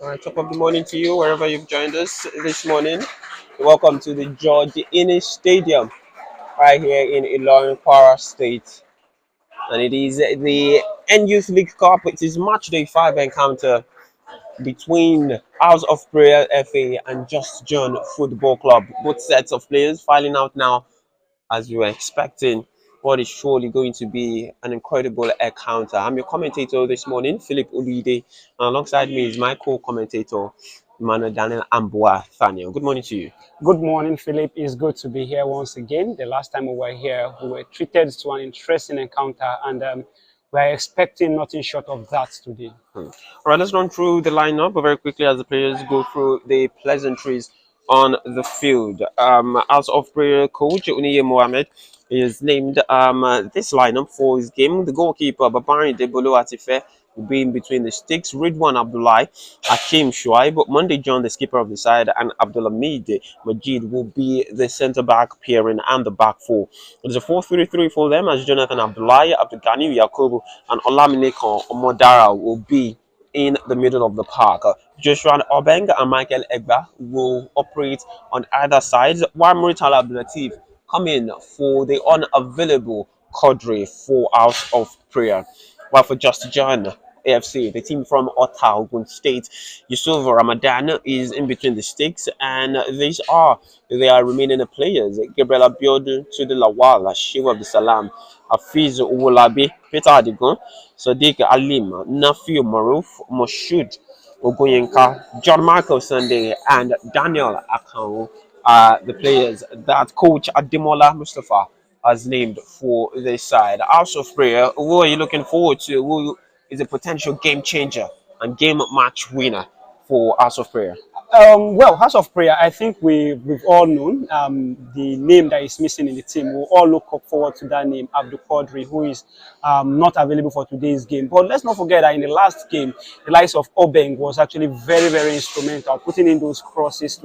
All right, top of the morning to you, wherever you've joined us this morning. Welcome to the JustJohn Stadium right here in Ilorin, Kwara State. And it is the N-Youth League Cup. It is match day 5 encounter between House of Prayer FA and JustJohn Football Club. Both sets of players filing out now as we were expecting what is surely going to be an incredible encounter. I'm your commentator this morning, Philip Olide, and alongside me is my co-commentator, Emmanuel Daniel Ambua Thaniel. Good morning to you. Good morning, Philip. It's good to be here once again. The last time we were here, we were treated to an interesting encounter, and we're expecting nothing short of that today. All right, let's run through the lineup very quickly as the players go through the pleasantries on the field. House of Prayer coach Uniye Mohammed is named this lineup for his game. The goalkeeper Babari Debolo Atife will be in between the sticks. Ridwan Abdullahi, Akim Shuaib, Monday John, the skipper of the side, and Abdulhamid Majid will be the centre back pairing and the back four. It is a 4-3-3 for them as Jonathan Abdullahi, Abdulgani Yakubu, and Olamilekan Omodara will be in the middle of the park. Joshua Obeng and Michael Egba will operate on either side, while Muritala Abdulatif come in for the unavailable Quadri for House of Prayer. While for JustJohn AFC, the team from Ota, Ogun State, Yusuf Ramadan is in between the sticks, and these are their remaining players: Gabriel Abiodun, Tudu Lawal, Shiva Abdul Salam, Hafiz Uwolabi, Peter Adigun, Sadiq Alim, Nafiu Maruf, Moshood Ogunyenka, John Michael Sunday, and Daniel Akanwu are the players that coach Ademola Mustafa has named for this side. House of Prayer, who are you looking forward to? Who is a potential game changer and game match winner for House of Prayer? Well, House of Prayer, I think we've all known the name that is missing in the team. We'll all look up forward to that name, Abdul Qadri, who is not available for today's game. But let's not forget that in the last game, the likes of Obeng was actually very, very instrumental, putting in those crosses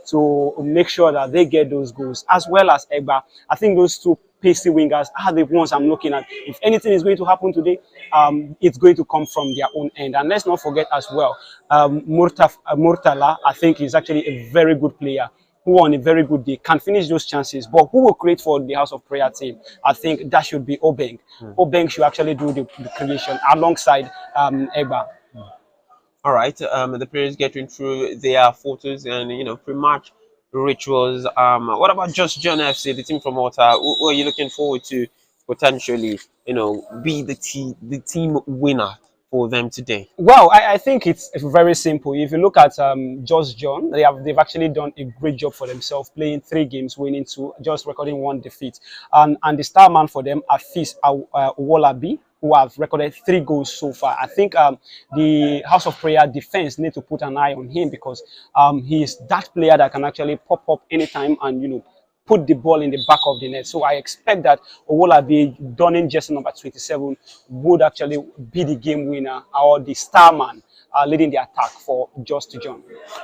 to make sure that they get those goals, as well as Egba. I think those two pacey wingers are the ones I'm looking at. If anything is going to happen today, it's going to come from their own end. And let's not forget as well, Murtala, I think, is actually a very good player who on a very good day can finish those chances. But who will create for the House of Prayer team? I think that should be Obeng. Obeng should actually do the creation alongside Egba. All right, the players getting through their photos and pre-match rituals. What about JustJohn FC, the team from Malta? Who are you looking forward to potentially, be the team winner for them today? Well, I think it's very simple. If you look at JustJohn, they've actually done a great job for themselves, playing 3 games, winning 2, just recording 1 defeat. And the star man for them, Afis Wolabi, who have recorded 3 goals so far. I think the House of Prayer defense need to put an eye on him because he's that player that can actually pop up anytime and put the ball in the back of the net. So I expect that Owolabi, donning jersey number 27, would actually be the game winner or the star man leading the attack for JustJohn.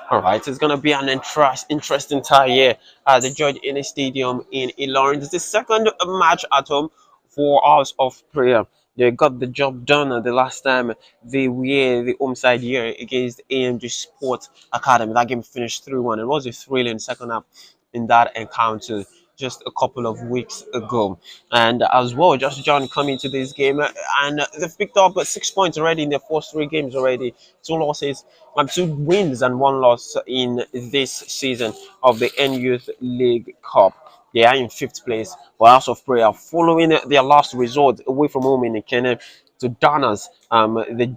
All right, it's going to be an interesting tie here at the George Innes Stadium in Ilorin. It's the second match at home for House of Prayer. They got the job done the last time they were the home side here against AMG Sports Academy. That game finished 3-1. It was a thrilling second half in that encounter just a couple of weeks ago. And as well, JustJohn coming to this game and they've picked up 6 points already in their first 3 games already. 2 losses and 2 wins and 1 loss in this season of the N-Youth League Cup. They are in 5th place for House of Prayer, following their last resort away from home in Ikene to Danas. They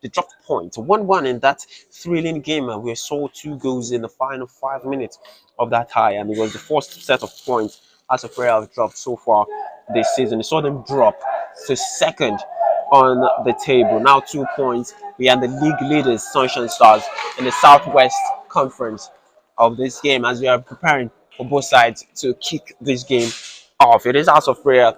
dropped points 1-1 in that thrilling game. We saw 2 goals in the final 5 minutes of that tie, and it was the first set of points House of Prayer have dropped so far this season. We saw them drop to 2nd on the table, now 2 points behind the league leaders Sunshine Stars in the Southwest Conference of this game, as we are preparing for both sides to kick this game off. It is House of Prayer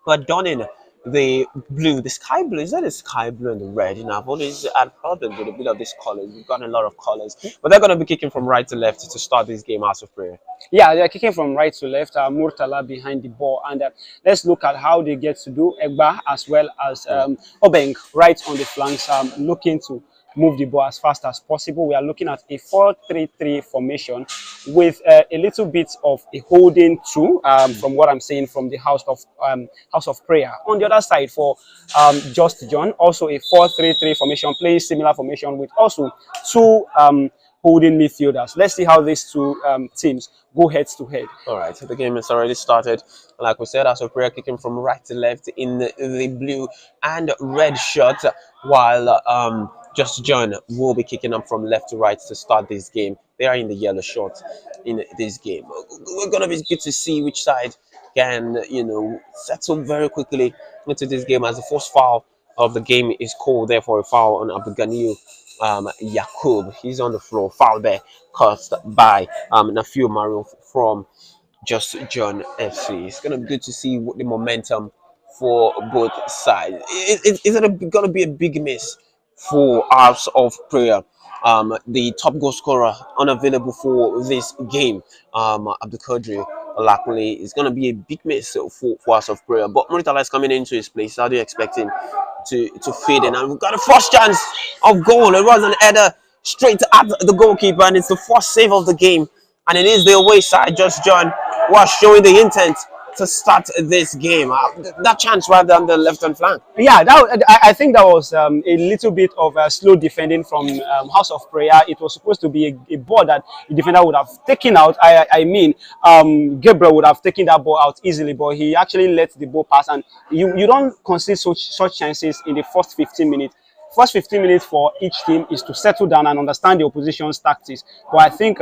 who are donning the blue, the sky blue. Is that the sky blue and the red? You know, I've always had problems with a bit of these colors. We've got a lot of colors, but they're going to be kicking from right to left to start this game. House of Prayer. Yeah, they're kicking from right to left. Murtala behind the ball, and let's look at how they get to do Egba as well as Obeng right on the flanks, looking to move the ball as fast as possible. We are looking at a 4-3-3 formation with a little bit of a holding through, from what I'm saying from the House of Prayer. On the other side, for Just John, also a 4-3-3 formation, plays similar formation with also two holding midfielders. Let's see how these two teams go head to head. All right, so the game has already started. Like we said, House of Prayer kicking from right to left in the blue and red shirt, while Just John will be kicking up from left to right to start this game. They are in the yellow shorts in this game. We're gonna be good to see which side can, settle very quickly into this game, as the first foul of the game is called there for a foul on Abdul Yakub. He's on the floor. Foul there caused by Nafiu Maru from Just John FC. It's gonna be good to see what the momentum for both sides. Is it gonna be a big miss for House of Prayer? The top goal scorer unavailable for this game, Abdul Kadri Olakule, is going to be a big miss for House of Prayer. But Muritala is coming into his place. How do you expect him to fade in? And we've got a first chance of goal. It was an header straight at the goalkeeper, and it's the first save of the game. And it is the away side, Just John, was showing the intent to start this game. That chance right down the left-hand flank. Yeah, I think that was a little bit of slow defending from House of Prayer. It was supposed to be a ball that the defender would have taken out. Gabriel would have taken that ball out easily, but he actually let the ball pass. And you don't concede such chances in the first 15 minutes. First 15 minutes for each team is to settle down and understand the opposition's tactics. But I think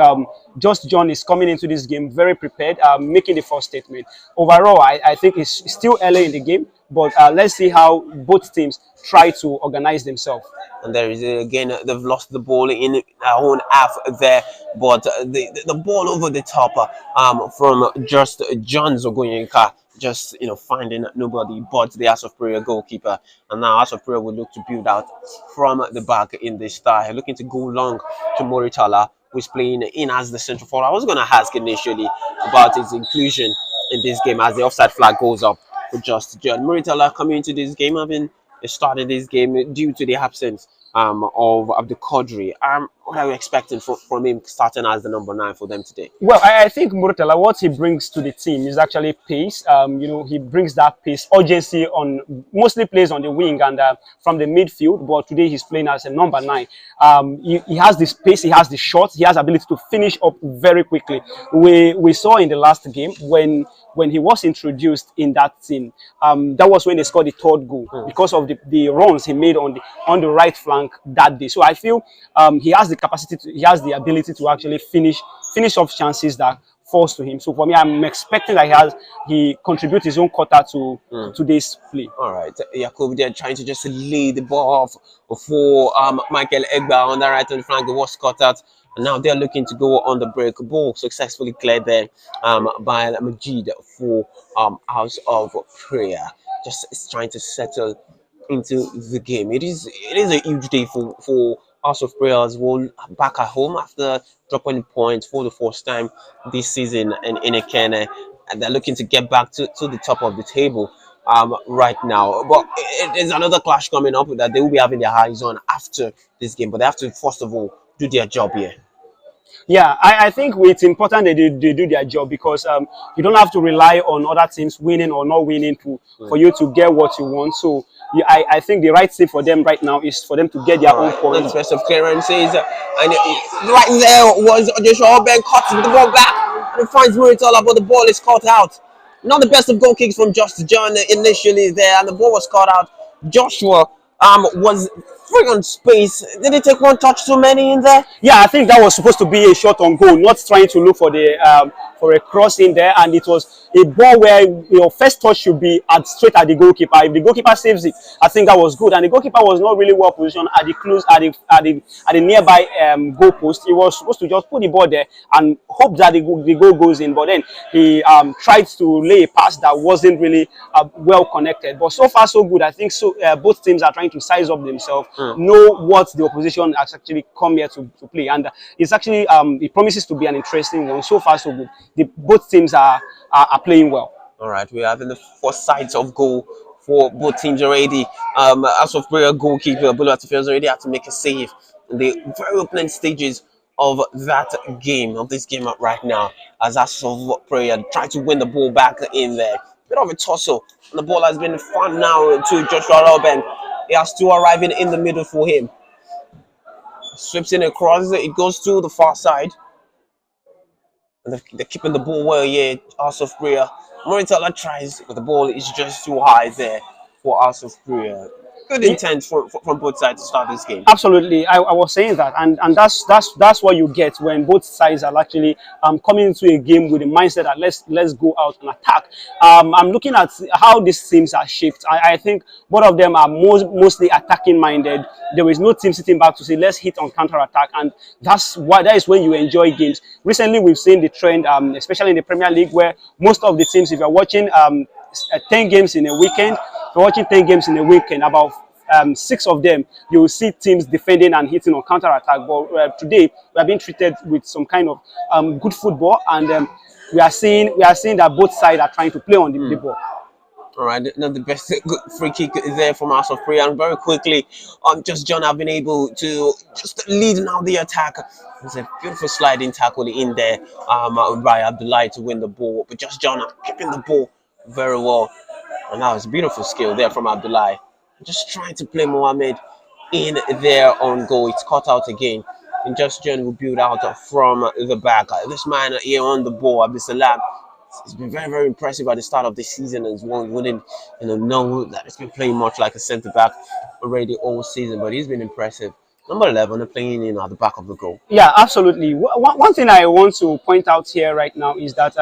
Just John is coming into this game very prepared, making the first statement. Overall, I think it's still early in the game, but let's see how both teams try to organize themselves. And there is again, they've lost the ball in our own half there, but the ball over the top from Just John Zogoyenka, just finding nobody but the House of Prayer goalkeeper. And now House of Prayer will look to build out from the back in this style, looking to go long to Moritala, who's playing in as the central forward. I was going to ask initially about his inclusion in this game as the offside flag goes up for Just John. Moritala coming into this game, having started this game due to the absence of Abdul Kadri. What are you expecting from him starting as the number 9 for them today? Well, I think Murtala, what he brings to the team is actually pace. He brings that pace, urgency mostly plays on the wing and from the midfield, but today he's playing as a number 9. He has this pace, he has the shots, he has ability to finish up very quickly. We saw in the last game when he was introduced in that team, that was when they scored the third goal because of the runs he made on the right flank that day. So I feel he has the capacity he has the ability to actually finish off chances that falls to him. So for me, I'm expecting that he contributes his own quota to today's play. All right, Yakub, they're trying to just lay the ball off for Michael Egba on the right hand flank. The was cut out. And now they're looking to go on the break. Ball successfully cleared there by Majid for House of Prayer. Just trying to settle into the game. It is a huge day for House of Prayer as well, back at home after dropping points for the first time this season in Ekene, and they're looking to get back to the top of the table right now. But there's another clash coming up that they will be having their eyes on after this game, but they have to first of all do their job here. Yeah, I think it's important that they do their job, because you don't have to rely on other teams winning or not winning for you to get what you want. So I think the right thing for them right now is for them to get their own points. Best of clearances, and right there was Joshua Obeng cuts the ball back and finds Muritala, but the ball is caught out. Not the best of goal kicks from Just John initially there, and the ball was caught out. Joshua was free on space. Did he take one touch too many in there? Yeah, I think that was supposed to be a shot on goal, not trying to look for a cross in there, and it was a ball where your first touch should be straight at the goalkeeper. If the goalkeeper saves it, I think that was good, and the goalkeeper was not really well positioned at the close at the nearby goal post. He was supposed to just put the ball there and hope that the goal goes in, but then he tried to lay a pass that wasn't really well connected. But so far so good. I think so. Both teams are trying to size up themselves, know what the opposition has actually come here to play, and it's actually it promises to be an interesting one. So far so good. Both teams are playing well. All right, we're having the four sides of goal for both teams already. As of prayer, goalkeeper Bulu Atifi's already had to make a save in the very opening stages of this game up right now. As of prayer trying to win the ball back in there. Bit of a tussle. And the ball has been fun now to Joshua Robin. He has two arriving in the middle for him. Sweeps in across, it goes to the far side. And they're keeping the ball well here, House of Prayer. Moritella tries, but the ball is just too high there for House of Prayer. Good intent from both sides to start this game. Absolutely, I was saying that, and that's what you get when both sides are actually coming into a game with the mindset that let's go out and attack. I'm looking at how these teams are shaped. I think both of them are mostly attacking minded. There is no team sitting back to say let's hit on counter attack, and that is when you enjoy games. Recently, we've seen the trend, especially in the Premier League, where most of the teams, if you're watching 10 games in a weekend. If you're watching 10 games in a weekend, about 6 of them, you will see teams defending and hitting on counter-attack. But today, we are being treated with some kind of good football, and we are seeing that both sides are trying to play on the ball. All right, now the best free kick is there from House of Prayer, and very quickly, JustJohn have been able to just lead now the attack. There's a beautiful sliding tackle in there by Abdullahi to win the ball, but JustJohn keeping the ball very well. And that was a beautiful skill there from Abdullahi. Just trying to play Mohamed in there on goal. It's caught out again. And JustJohn will build out from the back. This man here on the ball, Abdulsalam, it's been very, very impressive at the start of the season as well. You wouldn't know that he's been playing much like a centre-back already all season, but he's been impressive. Number 11 playing in at the back of the goal. Yeah, absolutely. One thing I want to point out here right now is that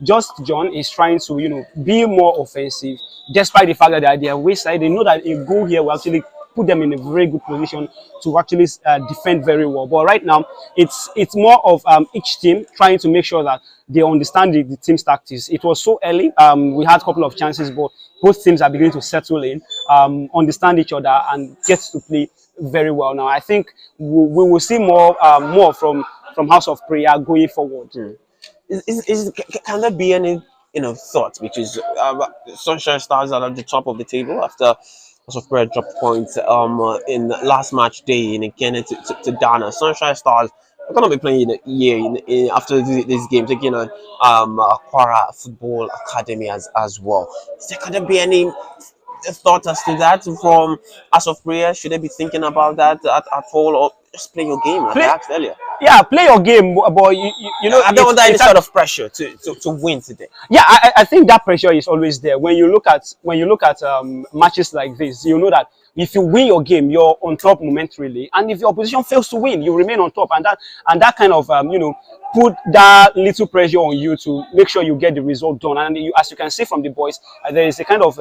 JustJohn is trying to be more offensive, despite the fact that they are wayside. They know that a goal here will actually put them in a very good position to actually defend very well. But right now, it's more of each team trying to make sure that they understand the team's tactics. It was so early. We had a couple of chances, but both teams are beginning to settle in, understand each other, and get to play very well. Now, I think we will see more from House of Prayer going forward. Can there be any thoughts? Because Sunshine Stars are at the top of the table after House of Prayer dropped points in last match day in again to Dana. Sunshine Stars are going to be playing after this game, taking on Kwara Football Academy as well. Can there be any thought as to that from House of Prayer? Should they be thinking about that at all, or just play your game like I asked earlier? Yeah, play your game, but you know, I don't want any sort of pressure to win today. Yeah, I think that pressure is always there. When you look at matches like this, you know that if you win your game, you're on top momentarily, and if your opposition fails to win, you remain on top, and that kind of put that little pressure on you to make sure you get the result done. And as you can see from the boys, there is a kind of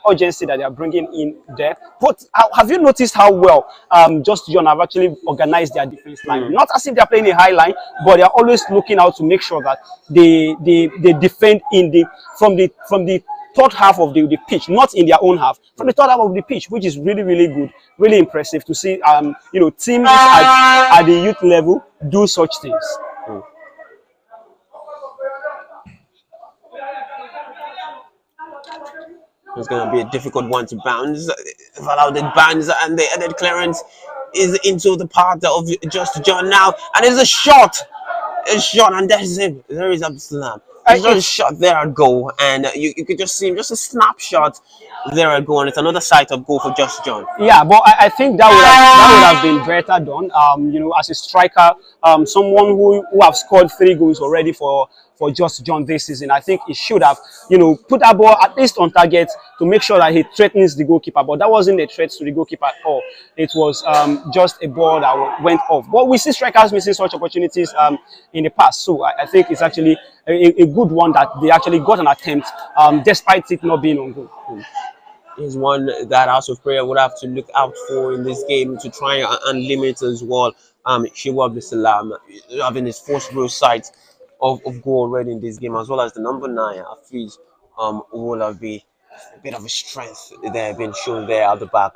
urgency that they are bringing in there. But have you noticed how well JustJohn have actually organized their defense line? Not as if they are playing a high line, but they are always looking out to make sure that they defend from the third half of the pitch, not in their own half, from the third half of the pitch, which is really, really good, really impressive to see teams at the youth level do such things. It's going to be a difficult one to bounce. Allowed it bounce, and the headed clearance is into the part of JustJohn now, and it's a shot. A shot, and there is him. There is Abdulsalam. It's just a shot there at goal, and you could just see him, just a snapshot there at goal, and it's another sight of goal for JustJohn. Yeah, but I think that would have been better done. As a striker, someone who have scored 3 goals already for for Just John this season. I think he should have, put that ball at least on target to make sure that he threatens the goalkeeper. But that wasn't a threat to the goalkeeper at all. It was just a ball that went off. But we see strikers missing such opportunities in the past. So I think it's actually a good one that they actually got an attempt despite it not being on goal. Is one that House of Prayer would have to look out for in this game to try and limit as well. Shiwa Abdusalam having his first real sight of goal already in this game, as well as the number 9, Hafiz, will have been a bit of a strength there being shown there at the back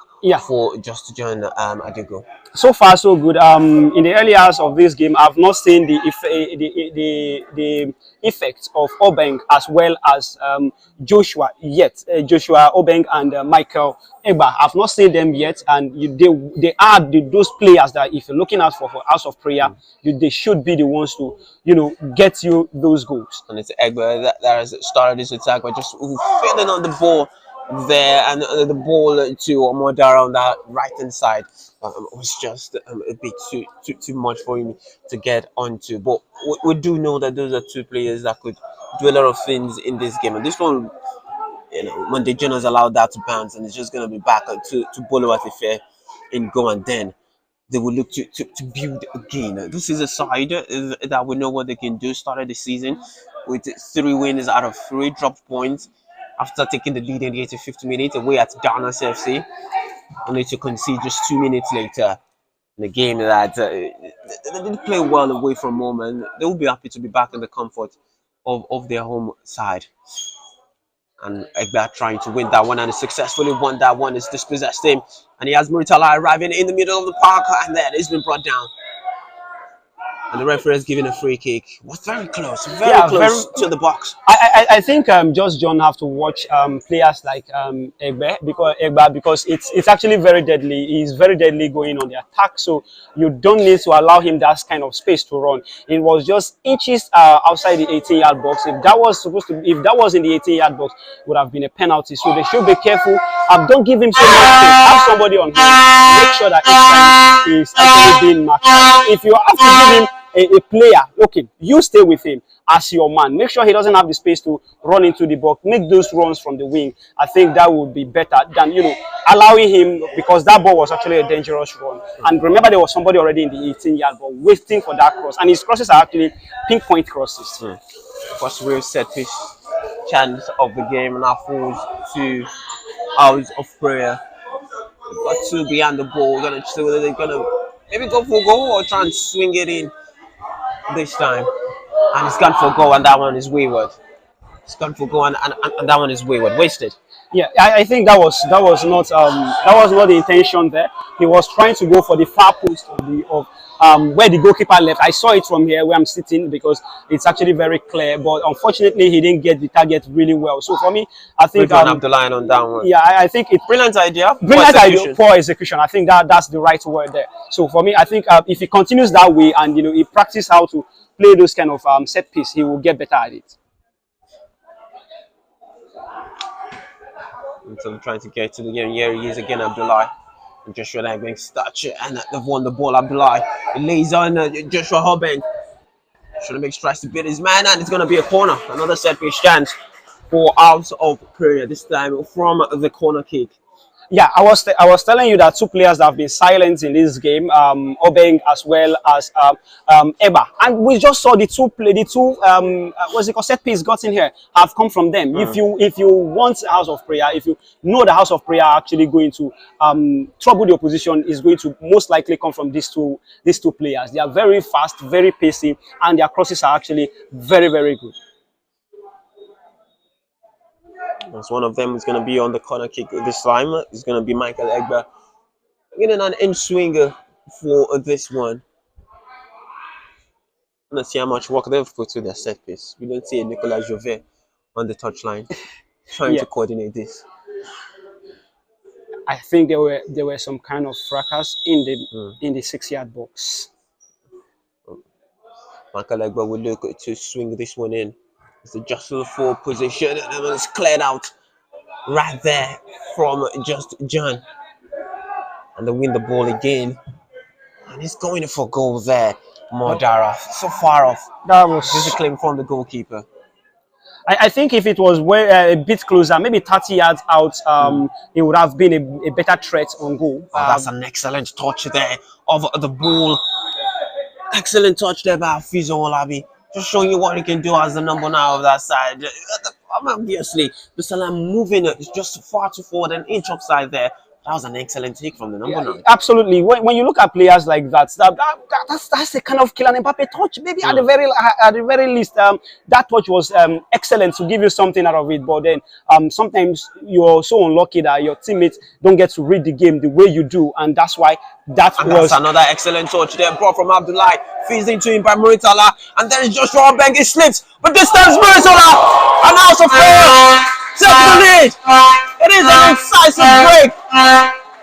for JustJohn Adigo. So far, so good. In the early hours of this game, I've not seen the effects of Obeng as well as Joshua yet. Joshua Obeng and Michael Egba. I've not seen them yet, and they are those players that if you're looking out for House of Prayer, they should be the ones to get you those goals. And it's Egba that has started this attack by just failing on the ball there, and the ball to Omodara on that right hand side was just a bit too much for him to get onto. But we do know that those are two players that could do a lot of things in this game, and this one, when the Jonas allowed that to bounce, and it's just going to be back to Bolo Atife in goal, and then they will look to build again. This is a side that we know what they can do. Started the season with 3 wins out of 3 dropped points after taking the lead in the 85th minute away at Ghana FC, only to concede just 2 minutes later in a game that they didn't play well away from home, and they will be happy to be back in the comfort of their home side. And Egba trying to win that one, and he successfully won that one. It's dispossessed him, and he has Muritala arriving in the middle of the park, and then he's been brought down. And the referee is giving a free kick. Was very close, very close to the box. I think Just John have to watch players like Egba because it's actually very deadly. He's very deadly going on the attack, so you don't need to allow him that kind of space to run. It was just inches outside the 18-yard box. If that was in the 18-yard box, it would have been a penalty. So they should be careful. Don't give him so much space. Have somebody on him. Make sure that each time he's actually being marked. If you have to give him a player, okay, you stay with him as your man. Make sure he doesn't have the space to run into the box. Make those runs from the wing. I think that would be better than allowing him, because that ball was actually a dangerous run. And remember, there was somebody already in the 18-yard ball waiting for that cross, and his crosses are actually pinpoint crosses. First real set piece chance of the game, and that falls to House of Prayer. They've got 2 behind the ball. They're gonna maybe go for a goal or try and swing it in this time, and it's gone for a goal, and that one is wayward. It's gone for a goal, and that one is wayward, wasted. Yeah, I think that was not the intention there. He was trying to go for the far post of where the goalkeeper left. I saw it from here where I'm sitting because it's actually very clear, but unfortunately he didn't get the target really well. So for me, I think the line on that one. Yeah, I think it's brilliant idea, poor execution. I think that's the right word there. So for me, I think if he continues that way and he practices how to play those kind of set piece, he will get better at it. So I'm trying to get to the game. Here he is again, Abdullah. And Joshua Hobeng starts it, and they've won the ball. Abdullah, it lays on Joshua Hobeng. Should make strides to beat his man, and it's going to be a corner. Another set piece chance for House of Prayer, this time from the corner kick. Yeah, I was telling you that 2 players that have been silent in this game, Obeng as well as Eba, and we just saw the two set piece got in here have come from them. If you want House of Prayer, if you know the House of Prayer are actually going to trouble the opposition, is going to most likely come from these two players. They are very fast, very pacey, and their crosses are actually very, very good. As one of them is going to be on the corner kick this time. It's going to be Michael Egba getting an in swinger for this one. Let's see how much work they've put to their set piece. We don't see a Nicolas Jovet on the touchline trying to coordinate this. I think there were some kind of fracas in the 6-yard box. Michael Egba will look to swing this one in. It's adjusted for position, and it's cleared out right there from Just John. And they win the ball again. And he's going for goal there. Modara, so far off. That This is a was. claim from the goalkeeper. I think if it was a bit closer, maybe 30 yards out, it would have been a better threat on goal. Oh, that's an excellent touch there of the ball. Excellent touch there by Fizo Olabi. Just showing you what he can do as the number 9 of that side. Obviously, the Salam moving it is just far too forward, an inch offside there. That was an excellent take from the number 9. Absolutely. When you look at players like that's the kind of Kylian Mbappe touch. Maybe at the very least, that touch was excellent to give you something out of it. But then sometimes you're so unlucky that your teammates don't get to read the game the way you do, and that's why that And was that's another excellent touch there, brought from Abdullahi. Feeds into him by Muritala, and then it's Joshua Beng. He slips, but this time's Muritala, and out of fair. Take the lead. It is an incisive break.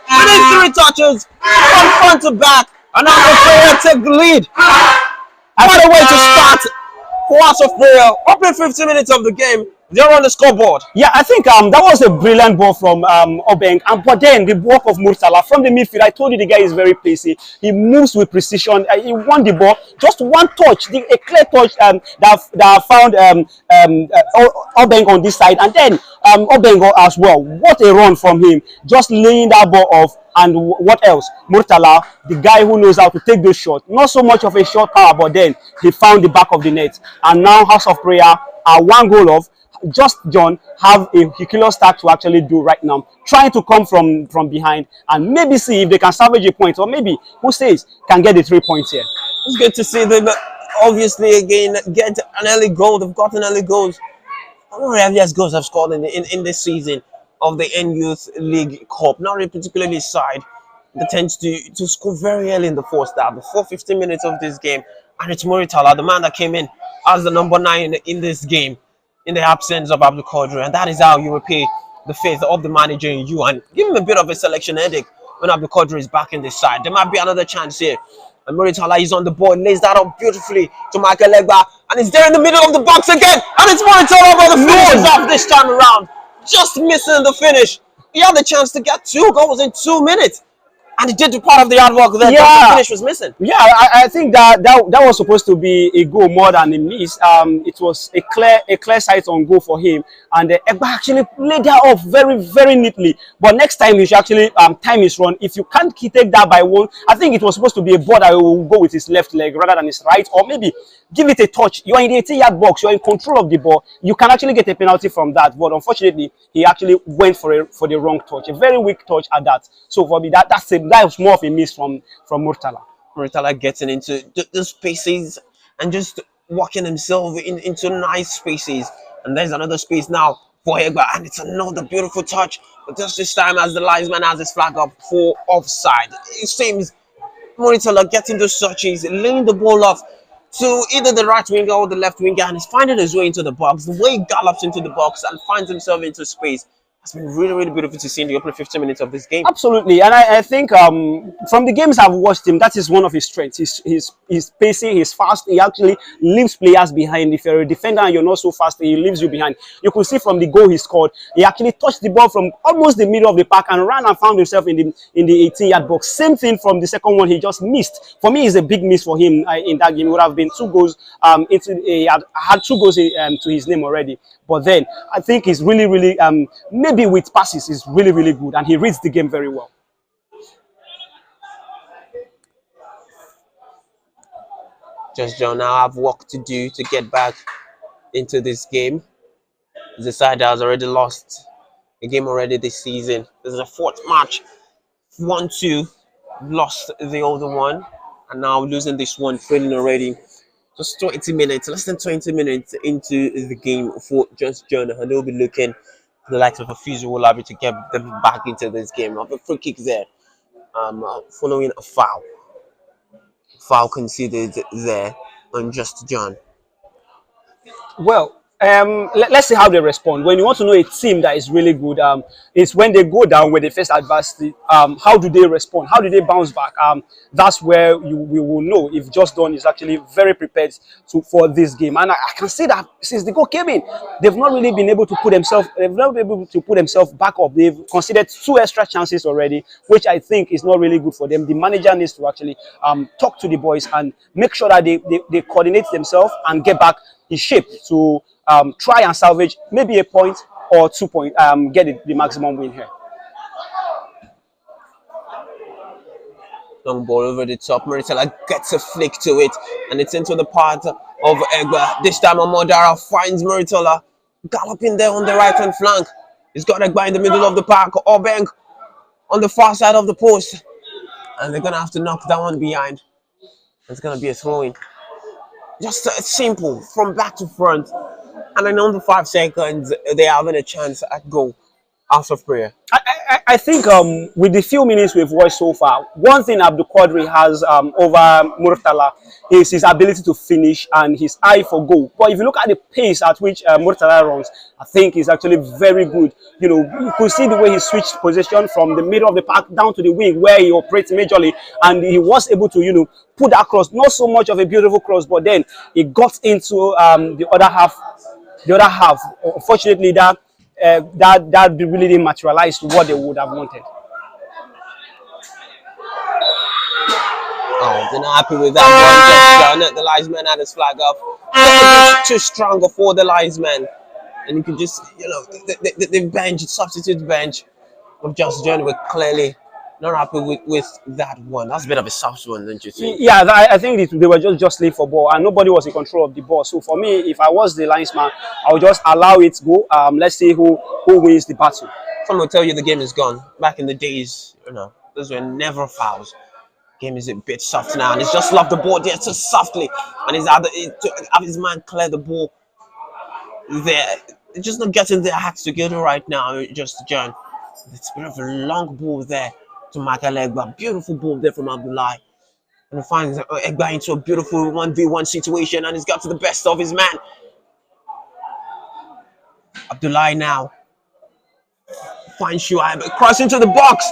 Within 3 touches, from front to back, and now the player take the lead. What a way to start quarters of prayer. Opening 15 minutes of the game, they're on the scoreboard. Yeah, I think that was a brilliant ball from Obeng, and but then the work of Murtala from the midfield. I told you the guy is very pacey. He moves with precision. He won the ball, just one touch, a clear touch that found Obeng on this side, and then Obeng as well. What a run from him, just laying that ball off. And what else? Murtala, the guy who knows how to take those shots. Not so much of a shot power, but then he found the back of the net. And now House of Prayer are 1 goal off. JustJohn have a ridiculous start to actually do right now, trying to come from behind and maybe see if they can salvage a point, or maybe who says can get the 3 points here. It's good to see them obviously again get an early goal. They've gotten early goals. I don't know how many goals have scored in this season of the N Youth League Cup. Not really particularly side that tends to score very early in the first half, before 15 minutes of this game. And it's Muritala, the man that came in as the number 9 in this game, in the absence of Abdul Qadri. And that is how you repay the faith of the manager in you and give him a bit of a selection headache when Abdul Qadri is back in this side. There might be another chance here. And Muritala is on the board, lays that up beautifully to Michael Legba, and it's there in the middle of the box again. And it's Muritala, but the finish is off this time around. Just missing the finish. He had the chance to get 2 goals in 2 minutes, and he did the part of the hard work there. Yeah, the finish was missing. Yeah, I think that was supposed to be a goal more than a miss. It was a clear sight on goal for him, and Egba actually laid that off very, very neatly. But next time he should actually time his run. If you can't take that by 1, I think it was supposed to be a ball that will go with his left leg rather than his right, or maybe give it a touch. You're in the 18-yard box. You're in control of the ball. You can actually get a penalty from that. But unfortunately, he actually went for the wrong touch, a very weak touch at that. So for me, that was more of a miss from Murtala. Murtala getting into the spaces and just walking himself into nice spaces. And there's another space now for Egba, and it's another beautiful touch. But just this time, as the linesman has his flag up for offside, it seems Murtala getting those touches, laying the ball off to either the right winger or the left winger, and he's finding his way into the box. The way he gallops into the box and finds himself into space has been really, really beautiful to see in the opening 15 minutes of this game. Absolutely, and I think from the games I've watched him, that is one of his strengths. He's pacing, he's fast. He actually leaves players behind. If you're a defender and you're not so fast, he leaves you behind. You could see from the goal he scored, he actually touched the ball from almost the middle of the park and ran and found himself in the 18-yard box. Same thing from the second one, he just missed. For me, it's a big miss for him in that game. It would have been 2 goals. He had 2 goals to his name already. But then I think he's really, really maybe with passes is really, really good, and he reads the game very well. JustJohn now have work to do to get back into this game. The side that has already lost a game already this season. This is a 4th match. 1-2, lost the other one, and now losing this one, trailing already. Just 20 minutes, less than 20 minutes into the game for JustJohn, and they'll be looking for the likes of a Fuso Olabi to get them back into this game. Of a free kick there, following a foul. Foul conceded there on JustJohn. Well, Let's see how they respond. When you want to know a team that is really good, it's when they go down, when they face adversity, how do they respond? How do they bounce back? That's where we will know if JustJohn is actually very prepared for this game. And I can say that since the goal came in, they've not really been able to put themselves. They've not been able to put themselves back up. They've considered 2 extra chances already, which I think is not really good for them. The manager needs to actually talk to the boys and make sure that they coordinate themselves and get back in shape to try and salvage maybe a point or 2 points, get the maximum win here. Long ball over the top. Muritala gets a flick to it, and it's into the part of Egba. This time, Amodara finds Muritala galloping there on the right hand flank. He's got Egba in the middle of the park. Obeng on the far side of the post, and they're gonna have to knock that one behind. It's gonna be a throw-in. Just simple from back to front. And in under 5 seconds, they're having a chance at goal. House of Prayer. I think with the few minutes we've watched so far, one thing Abdul Qadri has over Murtala is his ability to finish and his eye for goal. But if you look at the pace at which Murtala runs, I think he's actually very good. You know, you could see the way he switched position from the middle of the park down to the wing where he operates majorly, and he was able to, you know, put that cross. Not so much of a beautiful cross, but then he got into the other half. Unfortunately, that really didn't materialize to what they would have wanted. Oh, they're not happy with that one. The linesman had his flag up. It's too strong for the linesman, and you can just, you know, the bench, substitute bench of JustJohn were clearly not happy with that one. That's a bit of a soft one, don't you think? Yeah, I think they were just late for ball, and nobody was in control of the ball. So for me, if I was the linesman, I would just allow it to go. Let's see who wins the battle. Some will tell you the game is gone. Back in the days, you know, those were never fouls. Game is a bit soft now, and he's just lobbed the ball there so softly, and he's had to have his man clear the ball there. It's just not getting their acts together right now. JustJohn. It's a bit of a long ball there to Michael Egba. Beautiful ball there from Abdullah. And he finds Egba into a beautiful 1v1 situation, and he's got to the best of his man. Abdullah now finds Shuaib, cross into the box,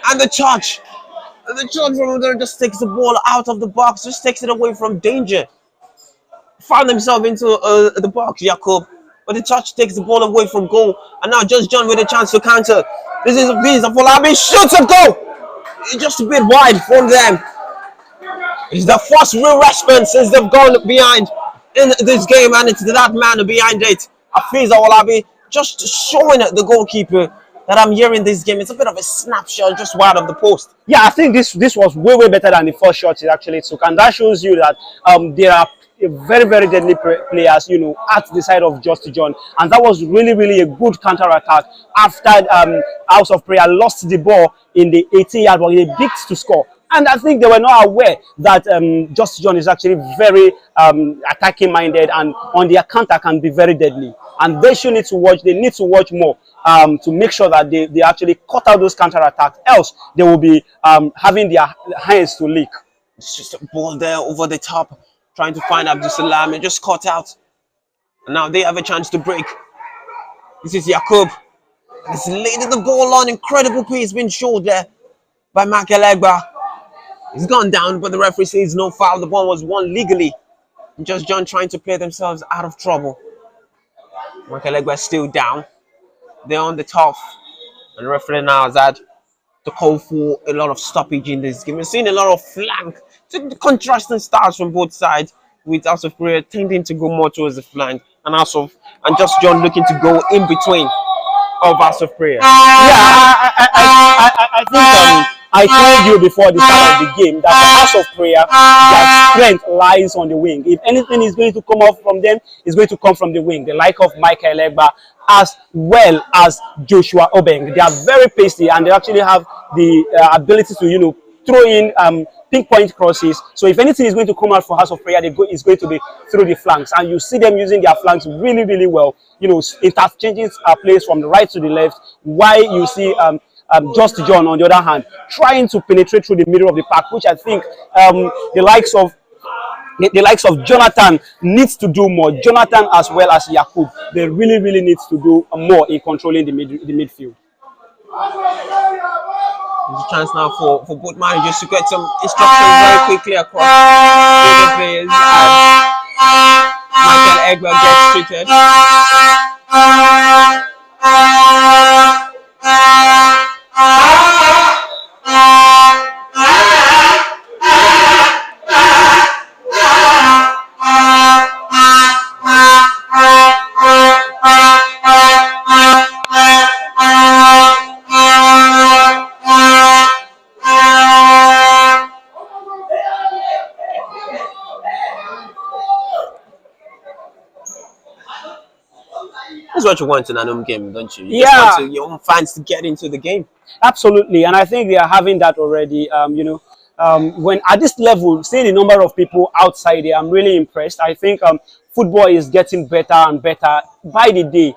and the charge. And the charge from there just takes the ball out of the box, just takes it away from danger. Found himself into the box, Jacob. But the touch takes the ball away from goal. And now JustJohn with a chance to counter. This is a piece of Folabi. Shoots a goal. It's just a bit wide from them. It's the first real response since they've gone behind in this game. And it's that man behind it. Afiza Olabi just showing the goalkeeper that I'm hearing this game. It's a bit of a snapshot just wide of the post. Yeah, I think this was way better than the first shot it actually took. And that shows you that there are very deadly players, you know, at the side of JustJohn, and that was really a good counter attack after House of Prayer lost the ball in the 18-yard box. They picked to score, and I think they were not aware that JustJohn is actually very attacking minded, and on their counter can be very deadly, and they should need to watch. They need to watch more to make sure that they actually cut out those counter attacks. Else they will be having their hands to leak. It's just a ball there over the top, trying to find Abdul Salam, and just caught out. And now they have a chance to break. This is Yakub. He's laid the ball on. Incredible pace being showed there by Michael Egba. He's gone down, but the referee says no foul. The ball was won legally. And JustJohn trying to play themselves out of trouble. Michael Egba is still down. They're on the top. And the referee now has had to call for a lot of stoppage in this game. We've seen a lot of flank. Contrasting styles from both sides, with House of Prayer tending to go more towards the flank, and JustJohn looking to go in between of House of Prayer. Yeah, I think I told you before the start of the game that the House of Prayer, their strength lies on the wing. If anything is going to come off from them, it's going to come from the wing. The like of Michael Egba as well as Joshua Obeng. They are very pacey, and they actually have the ability to, you know, throw in pinpoint crosses. So if anything is going to come out for House of Prayer, it's going to be through the flanks, and you see them using their flanks really well. You know, interchanging plays from the right to the left. While you see JustJohn on the other hand trying to penetrate through the middle of the park, which I think the likes of the likes of Jonathan needs to do more. Jonathan as well as Yakub, they really needs to do more in controlling the midfield. There's a chance now for both managers to get some instructions very quickly across the players as Michael Egber gets treated. That's what you want in an home game, don't you? You just want your own fans to get into the game. Absolutely, and I think they are having that already. When at this level, seeing the number of people outside there, I'm really impressed. I think football is getting better and better by the day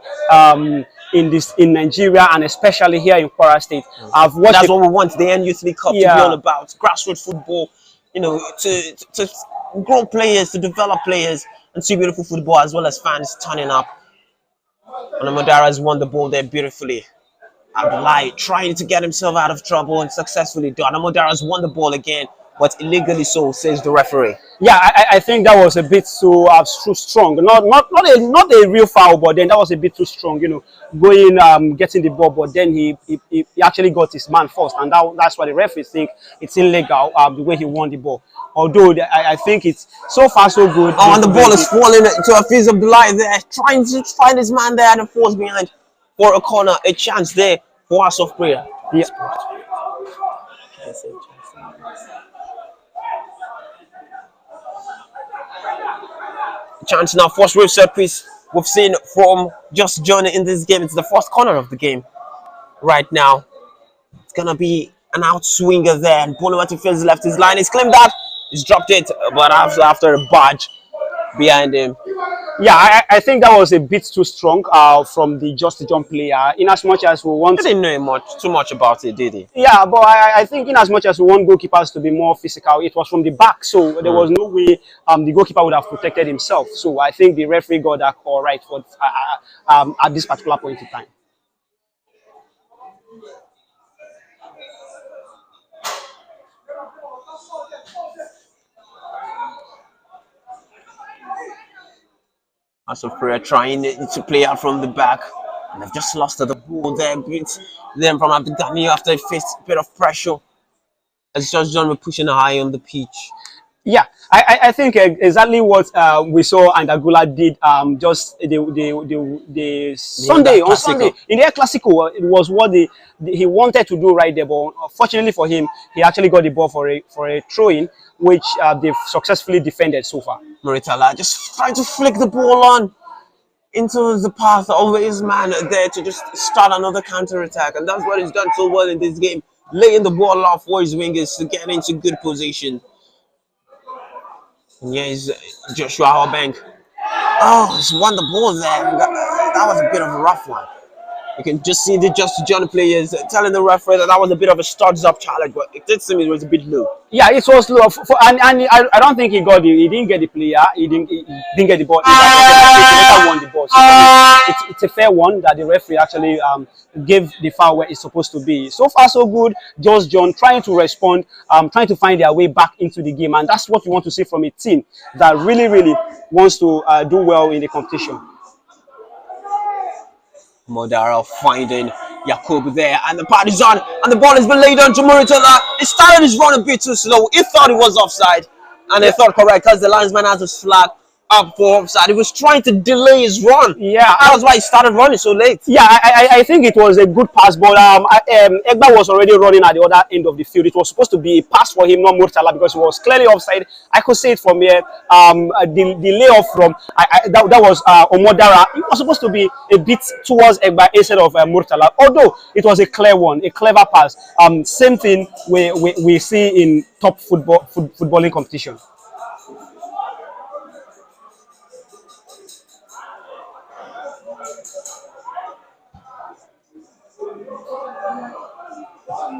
in Nigeria, and especially here in Kwara State. I've watched. That's what we want the Youth League Cup to be all about. Grassroots football, to grow players, to develop players, and see beautiful football as well as fans turning up. And Amadara has won the ball there beautifully. Abdullahi trying to get himself out of trouble and successfully done. Amadara has won the ball again, but illegally so, says the referee. Yeah, I think that was a bit too strong. Not a real foul, but then that was a bit too strong. Going getting the ball, but then he actually got his man first, and that's why the referee think it's illegal the way he won the ball. Although I think it's so far so good. Oh, and the ball is falling to Hafiz Abdullahi there, trying to find his man there and falls behind for a corner. A chance there for us of prayer. Yeah. Chance now, first wave set piece we've seen from JustJohn in this game. It's the first corner of the game right now. It's gonna be an outswinger there, and Bonuati Fields left his line. He's claimed that. He's dropped it, but after a badge behind him. Yeah, I think that was a bit too strong from the JustJohn player. In as much as we want, I didn't know too much about it, did he? Yeah, but I think in as much as we want goalkeepers to be more physical, it was from the back, so there was no way the goalkeeper would have protected himself. So I think the referee got that call right for at this particular point in time. As of prayer trying to play out from the back, and they've just lost the ball there. Beat them from Abdugani after they faced a bit of pressure. As JustJohn were pushing high on the pitch. Yeah, I think exactly what we saw and Agula did just the Sunday on Sunday in the El Clasico. It was what he wanted to do right there, but unfortunately for him, he actually got the ball for a throw-in, which they've successfully defended so far. Muritala just trying to flick the ball on into the path of his man there to just start another counter-attack, and that's what he's done so well in this game, laying the ball off for his wingers to get into good position. And here's Joshua Hallbank. Oh, he's won the ball there. That was a bit of a rough one. You can just see the JustJohn players telling the referee that was a bit of a studs-up challenge, but it did seem it was a bit low. Yeah, it was low, and I don't think he didn't get the player. He didn't get the ball. He later won the ball. So it's a fair one that the referee actually gave the foul where it's supposed to be. So far, so good. JustJohn trying to respond, trying to find their way back into the game, and that's what we want to see from a team that really wants to do well in the competition. Modara finding Yakub there, and the party's on, and the ball has been laid on to Muritala. He started his run a bit too slow. He thought it was offside, and he thought correct because the linesman has his flag up for offside. He was trying to delay his run. Yeah, that was why he started running so late. Yeah, I think it was a good pass, but Egba was already running at the other end of the field. It was supposed to be a pass for him, not Murtala, because he was clearly offside. I could see it from here. The layoff from that was Omodara. It was supposed to be a bit towards Egba instead of Murtala, although it was a clear one, a clever pass. Same thing we see in top footballing competition.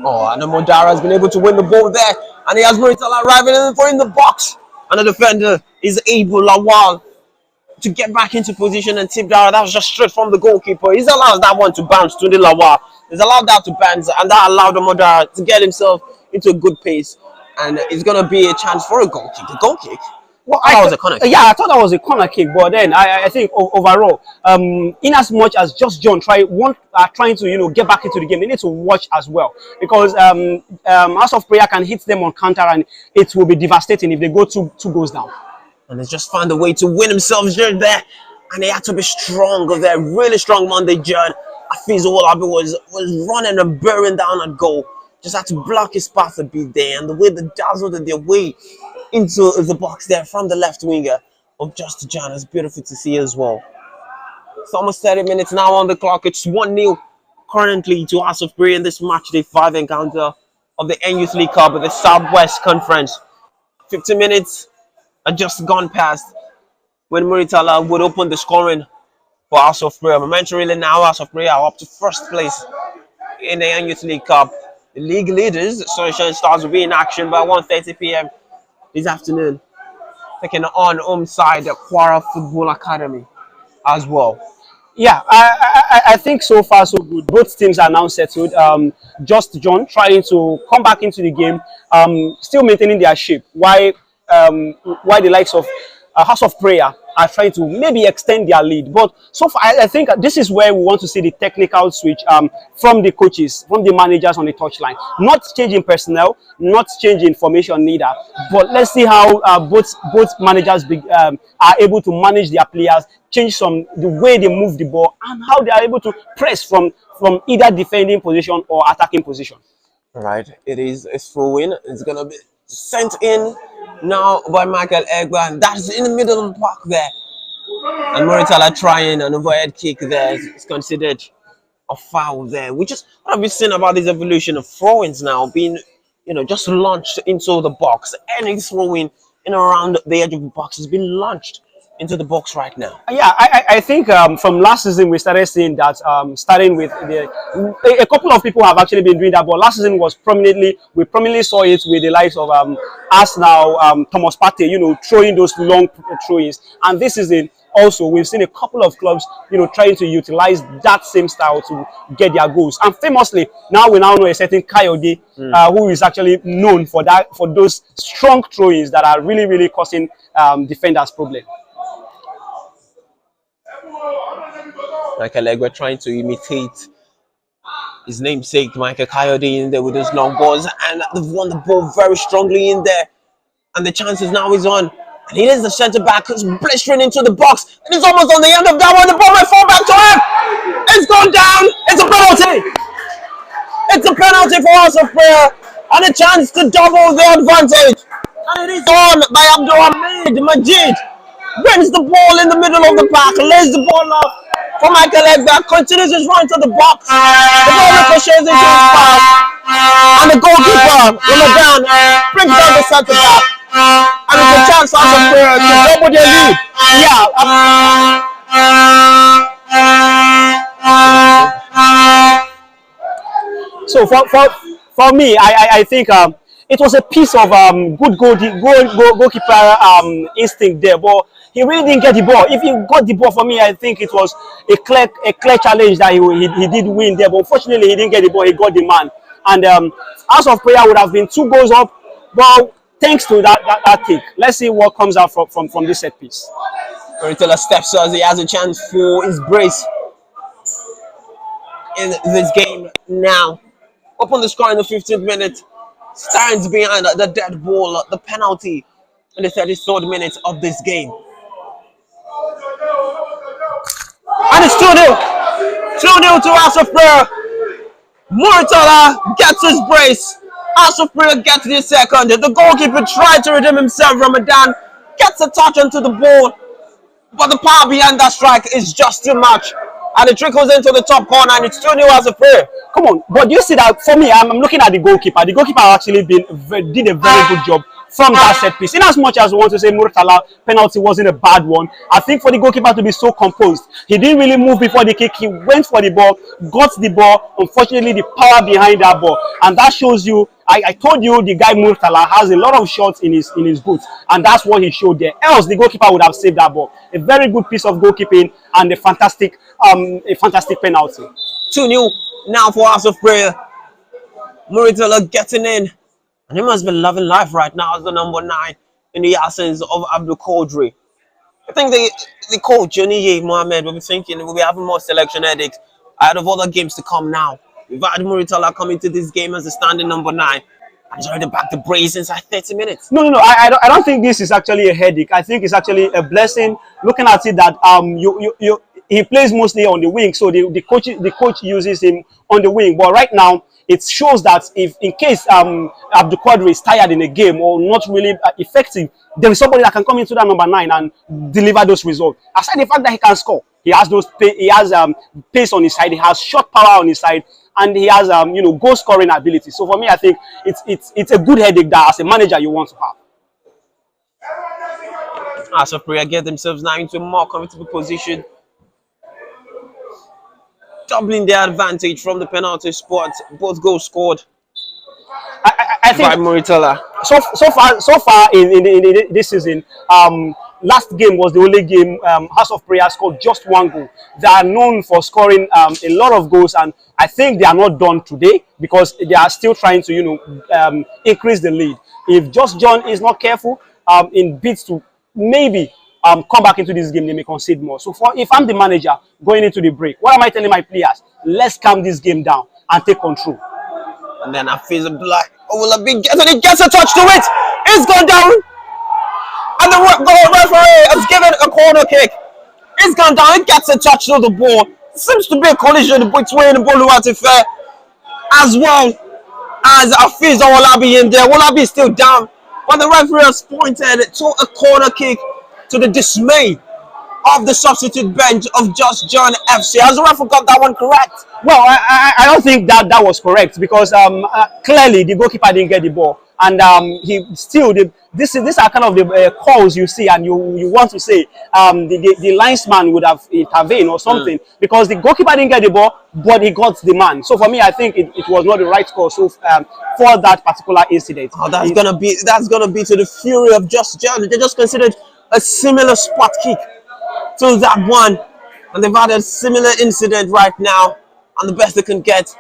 Oh, and Modara has been able to win the ball there, and he has Muritala arriving in the box. And the defender is able, Lawal, to get back into position and tip down. That was just straight from the goalkeeper. He's allowed that one to bounce to the Lawal. He's allowed that to bounce, and that allowed the mother to get himself into a good pace. And it's going to be a chance for a goal kick. A goal kick? Well, that was a corner kick. Yeah, I thought that was a corner kick, but then I think overall, in as much as JustJohn trying to get back into the game, they need to watch as well, because House of Prayer can hit them on counter, and it will be devastating if they go two goals down. And he's just found a way to win himself there, and he had to be strong there, really strong Monday, John. Afiz Owolabi was running and bearing down at goal. Just had to block his path a bit there, and the way they dazzled their way into the box there from the left winger of JustJohn is beautiful to see as well. It's almost 30 minutes now on the clock. It's 1-0 currently to House of Prayer in this match day 5 encounter of the Youth League Cup of the Southwest Conference. 15 minutes had just gone past when Muritala would open the scoring for House of Prayer. Momentarily now, House of Prayer are up to first place in the Youth League Cup. The league leaders, Sunshine Stars, will be in action by 1:30 p.m. this afternoon, taking on home side at Kwara Football Academy as well. Yeah, I think so far so good. Both teams are now settled. JustJohn trying to come back into the game, still maintaining their shape. Why the likes of House of Prayer are trying to maybe extend their lead. But so far, I think this is where we want to see the technical switch from the coaches, from the managers on the touchline. Not changing personnel, not changing formation neither. But let's see how both managers are able to manage their players, change the way they move the ball, and how they are able to press from either defending position or attacking position. All right, it is a throw-in. It's going to be sent in now by Michael Egba, and that's in the middle of the park there. And Muritala trying an overhead kick there. It's considered a foul there. What have we seen about this evolution of throw-ins now being, just launched into the box? Any throw-in in around the edge of the box has been launched into the box right now. Yeah, I think from last season we started seeing that. Starting with a couple of people have actually been doing that, but last season we prominently saw it with the likes of Arsenal, Thomas Partey, throwing those long throw-ins, and this season also we've seen a couple of clubs, trying to utilize that same style to get their goals. And famously, we now know a certain Kayode, who is actually known for those strong throw-ins that are really, really causing defenders problems. Michael Egba trying to imitate his namesake, Michael Kayode, in there with those long balls, and they've won the ball very strongly in there. And the chances now is on. And he is the centre back who's blistering into the box, and he's almost on the end of that one. The ball might fall back to him. It's gone down. It's a penalty. It's a penalty for House of Prayer, and a chance to double the advantage. And it is on by Abdulhamid Majid. Wins the ball in the middle of the park, lays the ball off for Michael Egba, continues his run to the box. The ball ricochets into his path, and the goalkeeper, Ramadan, brings down the centre back. And it's a chance for House of Prayer to double their lead. Yeah. So for me, I think it was a piece of good goalkeeper instinct there, but he really didn't get the ball. If he got the ball, for me, I think it was a clear challenge that he did win there. But unfortunately, he didn't get the ball. He got the man. And House of Prayer would have been 2 goals up. But thanks to that kick, let's see what comes out from this set piece. Muritala steps as he has a chance for his brace in this game now. Open the score in the 15th minute. Stands behind the dead ball, the penalty in the 33rd minute of this game. And it's 2-0. 2-0 to House of Prayer. Muritala gets his brace. House of Prayer gets the second. The goalkeeper tried to redeem himself. Ramadan gets a touch onto the ball, but the power behind that strike is just too much. And it trickles into the top corner, and it's 2-0 House of Prayer. Come on, but you see that for me, I'm looking at the goalkeeper. The goalkeeper actually did a very good job from that set piece. In as much as we want to say Murtala penalty wasn't a bad one, I think for the goalkeeper to be so composed, he didn't really move before the kick. He went for the ball, got the ball. Unfortunately, the power behind that ball, and that shows you. I told you the guy Murtala has a lot of shots in his boots, and that's what he showed there. Else, the goalkeeper would have saved that ball. A very good piece of goalkeeping and a fantastic penalty. 2-0 now for House of Prayer. Murtala getting in. And he must be loving life right now as the number 9 in the absence of Abdul Qadri. I think the coach, Johnny Mohammed, will be thinking we'll be having more selection headaches out of other games to come now. We've had Murtala come into this game as a standing number 9. And he's already back to brace inside 30 minutes. No. I don't think this is actually a headache. I think it's actually a blessing. Looking at it that he plays mostly on the wing, so the coach uses him on the wing. But right now, it shows that if in case Abdul Qadri is tired in a game or not really effective, there is somebody that can come into that number 9 and deliver those results. Aside the fact that he can score, he has pace on his side, he has shot power on his side, and he has goal scoring ability. So for me, I think it's a good headache that as a manager you want to have. House of Prayer get themselves now into a more comfortable position, doubling their advantage from the penalty spot. Both goals scored. I think by Murtala. So far in this season, last game was the only game House of Prayer scored just 1 goal. They are known for scoring a lot of goals, and I think they are not done today because they are still trying to increase the lead. If JustJohn is not careful in bids to maybe come back into this game, they may concede more. So if I'm the manager going into the break, what am I telling my players? Let's calm this game down and take control. And then I feel a black. Oh, will it be? And he gets a touch to it. It's gone down. And the referee has given a corner kick. It's gone down. It gets a touch to the ball. Seems to be a collision between Boluwatife as well as Afiz Owolabi in there. Owolabi is still down. But the referee has pointed to a corner kick, to the dismay of the substitute bench of JustJohn FC. Has the referee got that one correct? Well, I don't think that was correct because clearly the goalkeeper didn't get the ball, and he still these are kind of the calls you see, and you want to say the linesman would have intervened or something because the goalkeeper didn't get the ball, but he got the man. So for me, I think it was not the right call. So for that particular incident, that's gonna be to the fury of JustJohn. They just considered a similar spot kick to that one, and they've had a similar incident right now, and the best they can get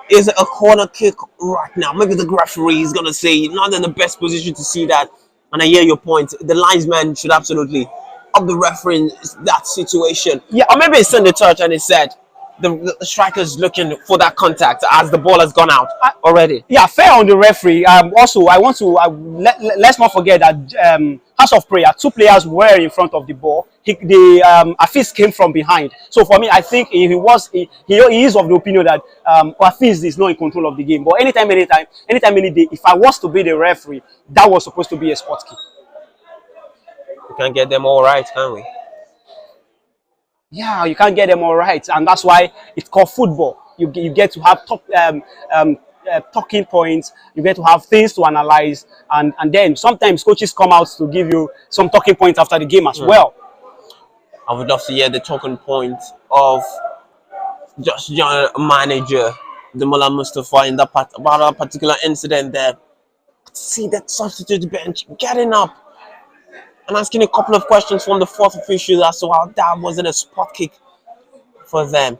is a corner kick right now. Maybe the referee is gonna say not in the best position to see that, and I hear your point. The linesman should absolutely up the referee in that situation. Yeah, or maybe it's in the touch and it said the striker's looking for that contact as the ball has gone out already. Yeah, fair on the referee. Also, I want to let's not forget that House of Prayer, 2 players were in front of the ball. Afiz came from behind. So for me, I think he is of the opinion that Afiz is not in control of the game. But anytime, any day, if I was to be the referee, that was supposed to be a spot kick. We can get them all right, can we? Yeah, you can't get them all right, and that's why it's called football. You get to have talking points. You get to have things to analyze, and then sometimes coaches come out to give you some talking points after the game as well. I would love to hear the talking point of JustJohn manager Demola Mustafa in about a particular incident there. See that substitute bench getting up and asking a couple of questions from the 4th official as to how that wasn't a spot kick for them.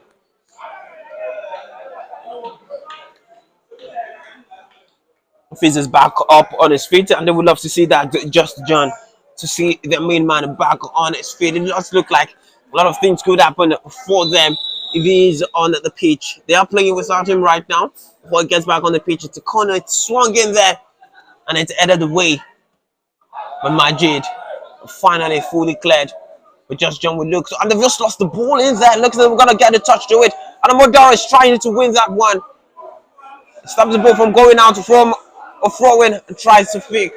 Fizz is back up on his feet, and they would love to see that JustJohn, to see the main man back on his feet. It does look like a lot of things could happen for them if he's on the pitch. They are playing without him right now. Before he gets back on the pitch, it's a corner, it's swung in there, and it's headed away. But Majid finally fully cleared. But JustJohn will look, and they've just lost the ball in there. Looks like they're gonna get a touch to it, and Modara is trying to win that one. Stops the ball from going out from a throw-in and tries to pick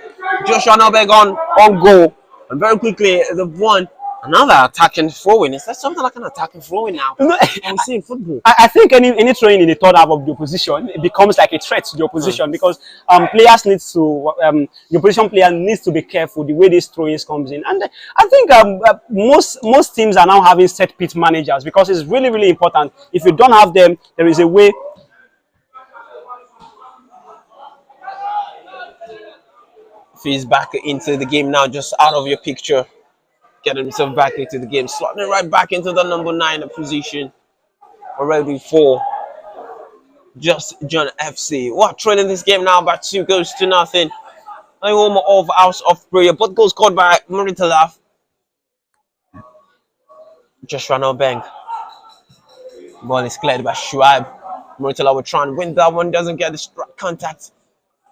Joshua Nobeg on goal. And very quickly, they've won Another attacking throwing. Is that something like an attacking throwing now? No, I'm seeing football. I think any throwing in the third half of the opposition, it becomes like a threat to the opposition because players need to the opposition player needs to be careful the way these throwings comes in. And I think most teams are now having set piece managers because it's really important. If you don't have them, there is a way. He's back into the game now, just out of your picture. Getting himself back into the game, slotting right back into the number 9 position. Already for JustJohn FC. We're trailing this game now by 2 goals to nothing. A home of House of Prayer. Both goals scored by Muritala. Joshua Nobeng. Ball is cleared by Shuaib. Muritala will try and win that one. Doesn't get the strike contact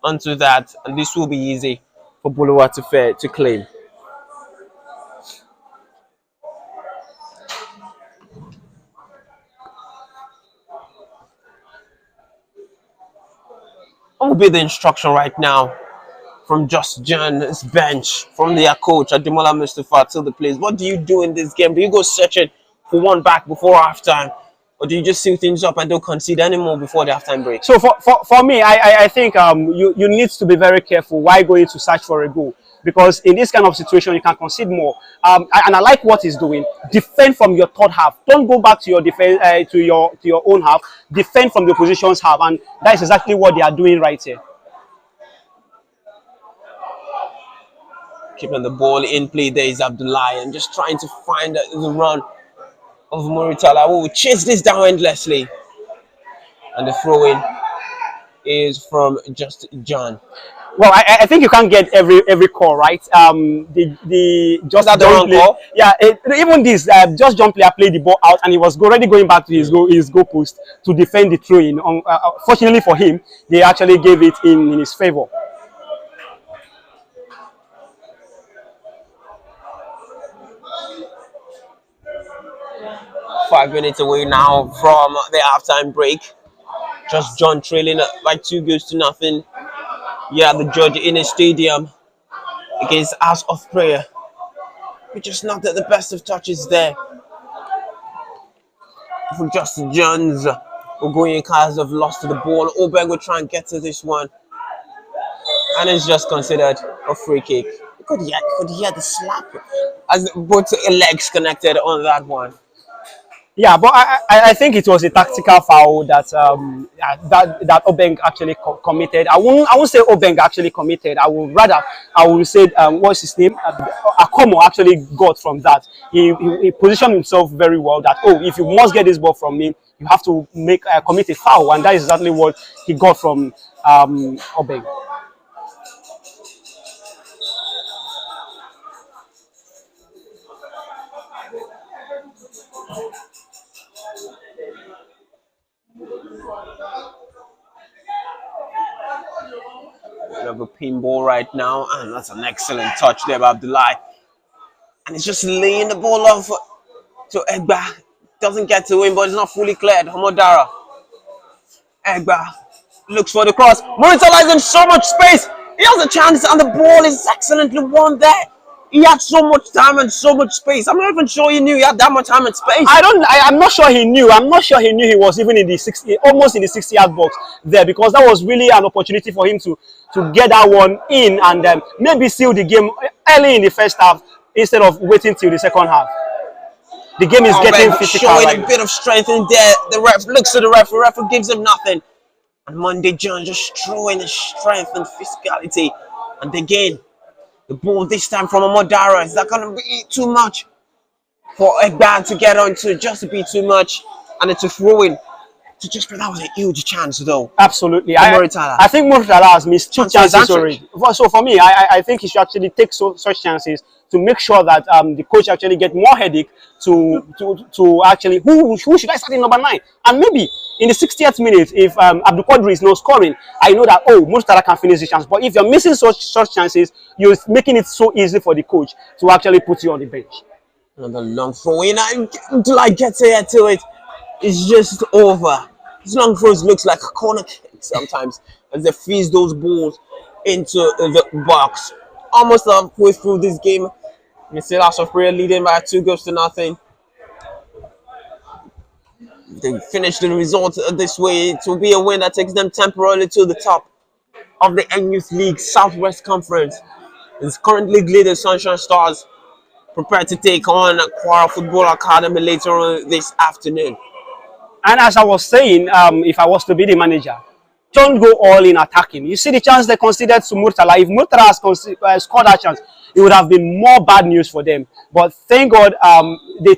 onto that. And this will be easy for Buluwa to claim. What will be the instruction right now from JustJohn's bench, from their coach Ademola Mustafa to the players? What do you do in this game? Do you go searching for one back before halftime, or do you just seal things up and don't concede anymore before the halftime break? So for me, I think you need to be very careful while going to search for a goal. Because in this kind of situation, you can concede more. And I like what he's doing. Defend from your third half. Don't go back to your defense to your own half. Defend from the opposition's half, and that is exactly what they are doing right here. Keeping the ball in play there is Abdullahi and just trying to find the run of Muritala, who will chase this down endlessly. And the throw-in is from JustJohn. Well, I think you can't get every call right. The just the wrong call? Yeah, even this JustJohn player played the ball out and he was already going back to his goal post to defend the throw-in. Fortunately for him, they actually gave it in his favor. Five minutes away now from the halftime break. JustJohn trailing by 2 goals to nothing. Yeah, the judge in a stadium against House of Prayer. We just not at the best of touches there. For JustJohn's, Ogoyen Cars have lost to the ball. Obeng will try and get to this one. And it's just considered a free kick. You could hear the slap as both legs connected on that one. Yeah, but I think it was a tactical foul that that Obeng actually committed. I won't say Obeng actually committed. I will say what's his name? Akomo actually got from that. He positioned himself very well. That if you must get this ball from me, you have to commit a foul, and that is exactly what he got from Obeng. Of a pinball right now, and that's an excellent touch there by Abdullahi, and it's just laying the ball off to Egba. Doesn't get to him, but it's not fully cleared. Hamodara. Egba looks for the cross. Muritala is in so much space. He has a chance, and the ball is excellently won there. He had so much time and so much space. I'm not even sure he knew he had that much time and space. I'm not sure he knew. I'm not sure he knew he was even in the 60, almost in the 60-yard box there, because that was really an opportunity for him to get that one in and maybe seal the game early in the first half instead of waiting till the second half. The game is getting physical. Showing a bit of strength in there. The ref looks to the referee gives him nothing. And Monday John just showing his strength and physicality. And again, the ball this time from Amodara. Is that going to be too much for Egban to get onto? Just to be too much. And it's a throw-in. That was a huge chance, though. Absolutely. I think Muritala has missed 2 chances already. So for me, I think he should actually take such chances to make sure that the coach actually get more headache to actually who should I start in number 9? And maybe in the 60th minute, if Abdul Qadri is not scoring, I know that Muritala can finish the chance. But if you're missing such chances, you're making it so easy for the coach to actually put you on the bench. Another long throw in, until I get to it, it's just over. This long throws looks like a corner kick sometimes as they feed those balls into the box. Almost halfway through this game, And still House of Prayer leading by 2 goals to nothing. They finished the result this way. It will be a win that takes them temporarily to the top of the Youth League Southwest Conference. It's currently leader Sunshine Stars prepared to take on Kwara Football Academy later on this afternoon. And as I was saying, if I was to be the manager, don't go all in attacking. You see the chance they considered to Murtala. If Murtala has scored that chance, it would have been more bad news for them. But thank God, they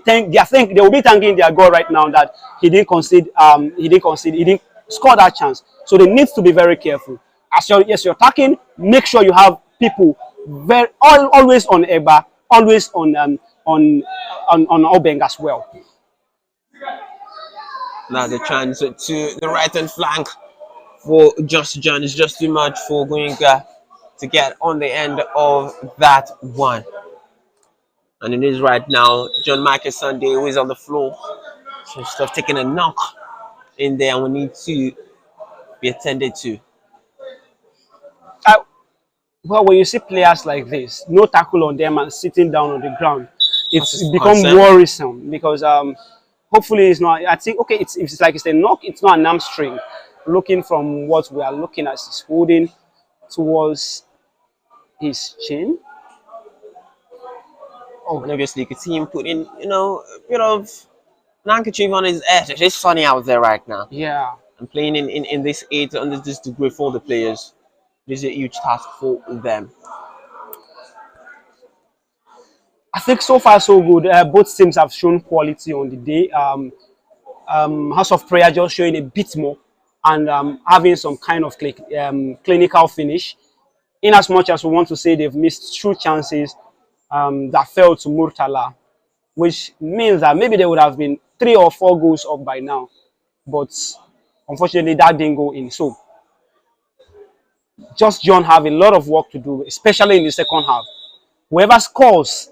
will be thanking their God right now that he didn't concede. He didn't score that chance. So they need to be very careful. As you're attacking, make sure you have people always on Eba, always on Obeng as well. Now the chance to the right hand flank for JustJohn is just too much for going to get on the end of that one. And it is right now John Michael Sunday who is on the floor. So stuff taking a knock in there and we need to be attended to. Well, when you see players like this, no tackle on them and sitting down on the ground, it's become concern? worrisome because hopefully it's not. I think okay, it's like it's a knock. It's not an hamstring. Looking from what we are looking at, he's holding towards his chin. Oh, and obviously you could see him putting, a bit of an handkerchief on his head. It is funny out there right now. Yeah, And playing in this 8 under this degree for the players. This is a huge task for them. I think so far so good. Both teams have shown quality on the day. House of Prayer just showing a bit more and having some kind of clinical finish. In as much as we want to say they've missed 2 chances that fell to Murtala, which means that maybe there would have been 3 or 4 goals up by now. But unfortunately, that didn't go in. So, JustJohn have a lot of work to do, especially in the second half. Whoever scores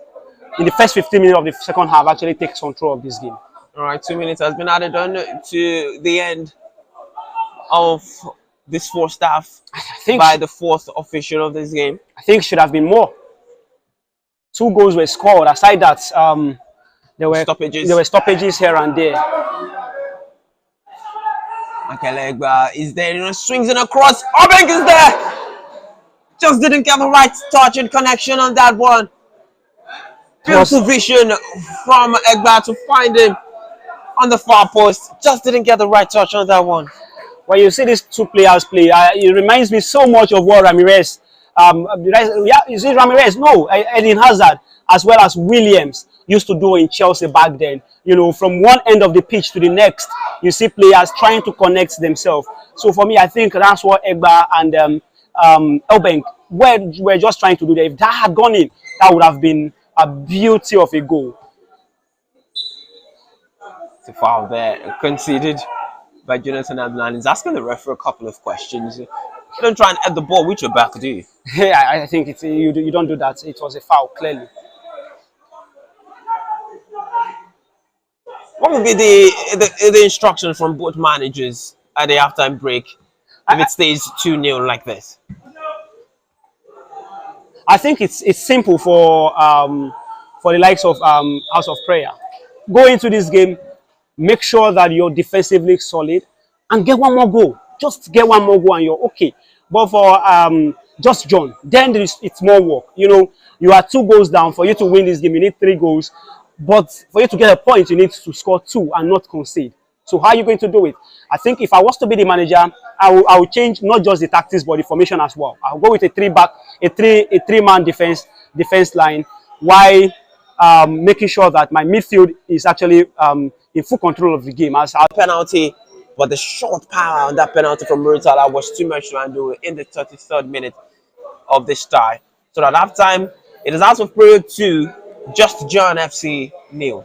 in the first 15 minutes of the second half actually takes control of this game. All right, 2 minutes has been added on to the end of this fourth half by the fourth official of this game. I think should have been more. 2 goals were scored. Aside that, there were stoppages here and there. Akelegba is there, swings in across. Obeng is there. Just didn't get the right touch and connection on that one. Beautiful vision from Egba to find him on the far post. Just didn't get the right touch on that one. When you see these 2 players play, it reminds me so much of what Ramirez. Is it Ramirez? No, Eden Hazard as well as Williams used to do in Chelsea back then. From one end of the pitch to the next, you see players trying to connect themselves. So for me, I think that's what Egba and Elbank were just trying to do there. If that had gone in, that would have been a beauty of a goal. It's a foul there, conceded by Jonathan Ablan. He's asking the referee a couple of questions. You don't try and head the ball with your back, do you? Yeah, I think you don't do that. It was a foul, clearly. What would be the instructions from both managers at the halftime break if it stays 2-0 like this? I think it's simple for the likes of House of Prayer. Go into this game, make sure that you're defensively solid, and get 1 more goal. Just get 1 more goal and you're okay. But for JustJohn, then it's more work. You are 2 goals down. For you to win this game, you need 3 goals. But for you to get a point, you need to score 2 and not concede. So how are you going to do it? I think if I was to be the manager, I will change not just the tactics but the formation as well. I'll go with a 3-man defense line, while making sure that my midfield is actually in full control of the game. As our penalty, but the short power on that penalty from Murtala was too much to undo in the 33rd minute of this tie. So at halftime, it is House of Prayer 2, JustJohn FC 0.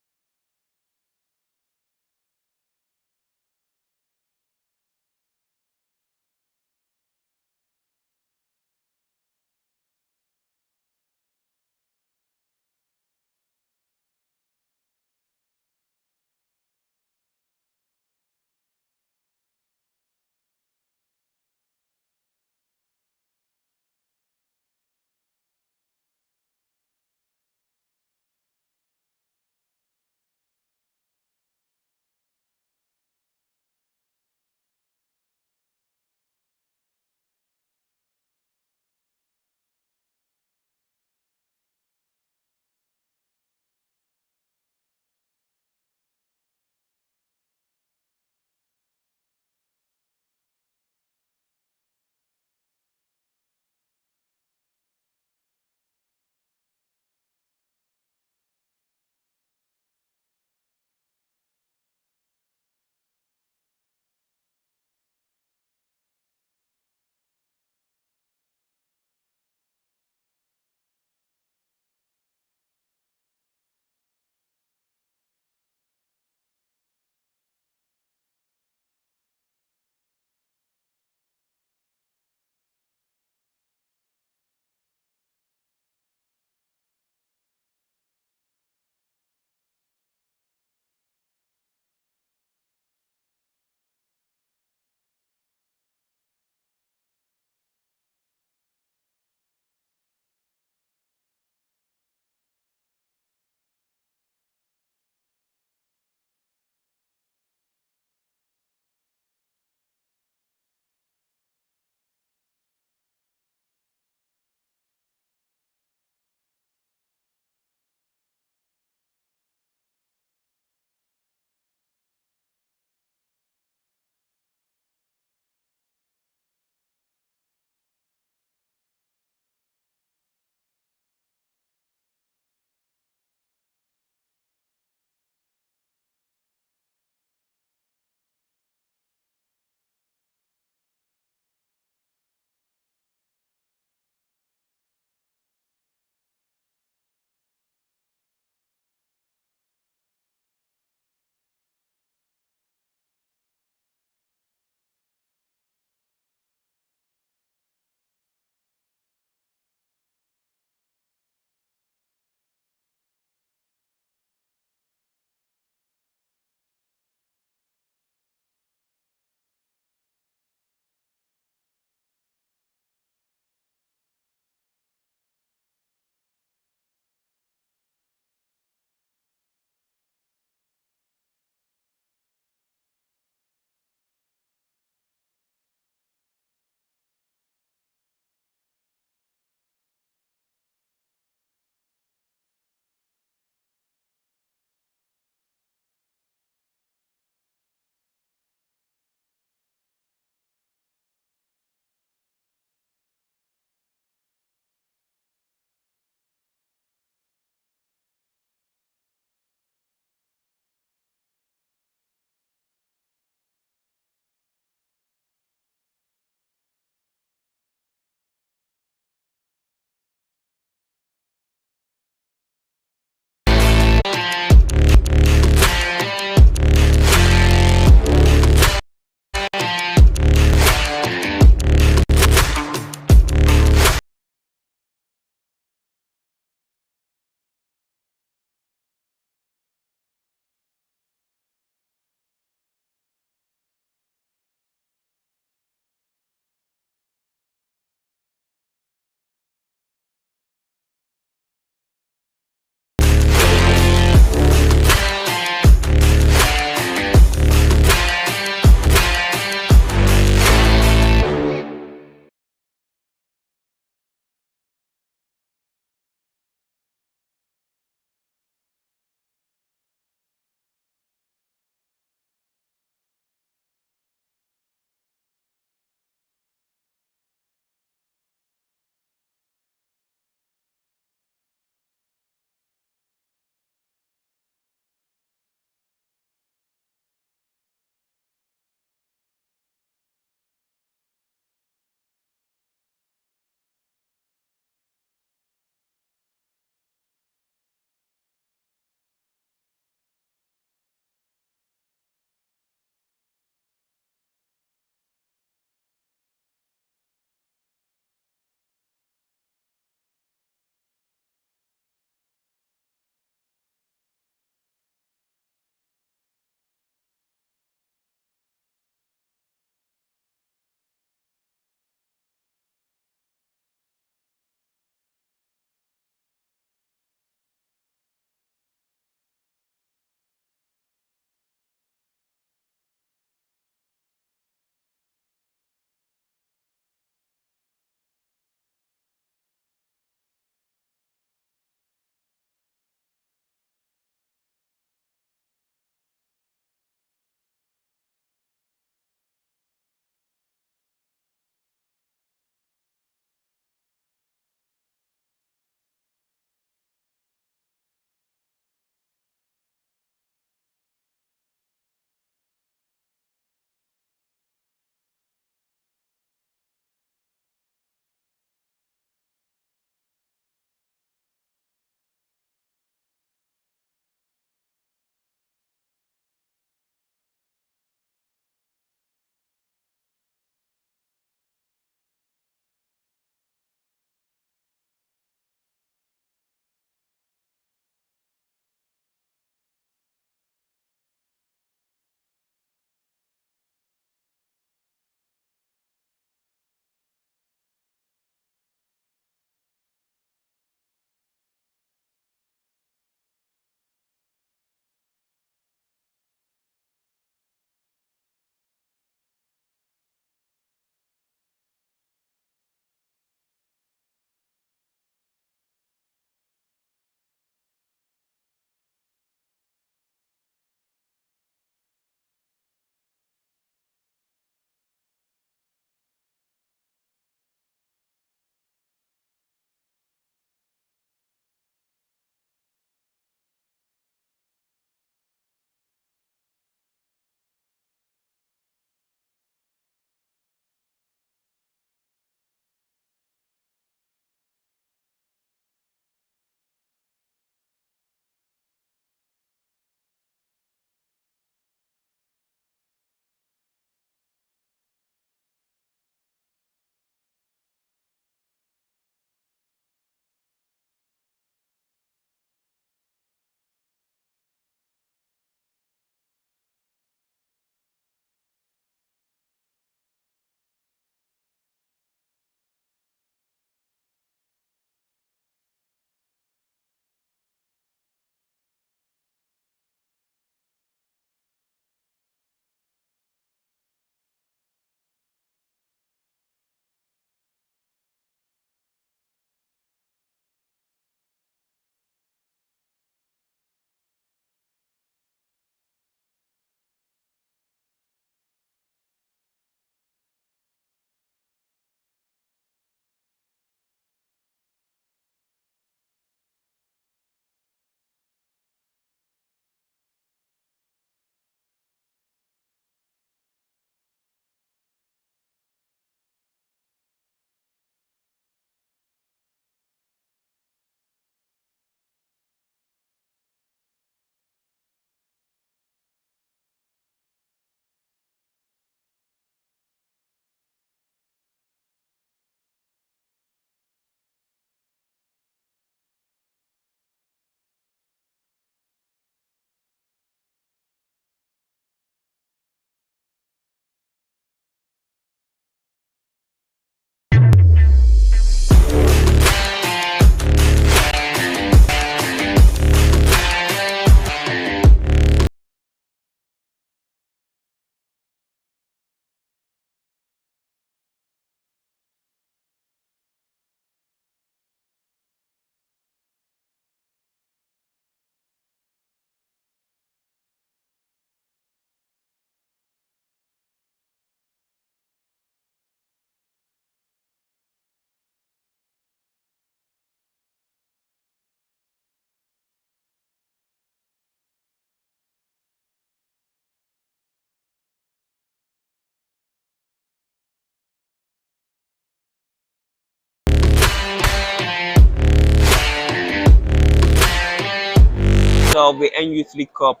of the Youth League Cup.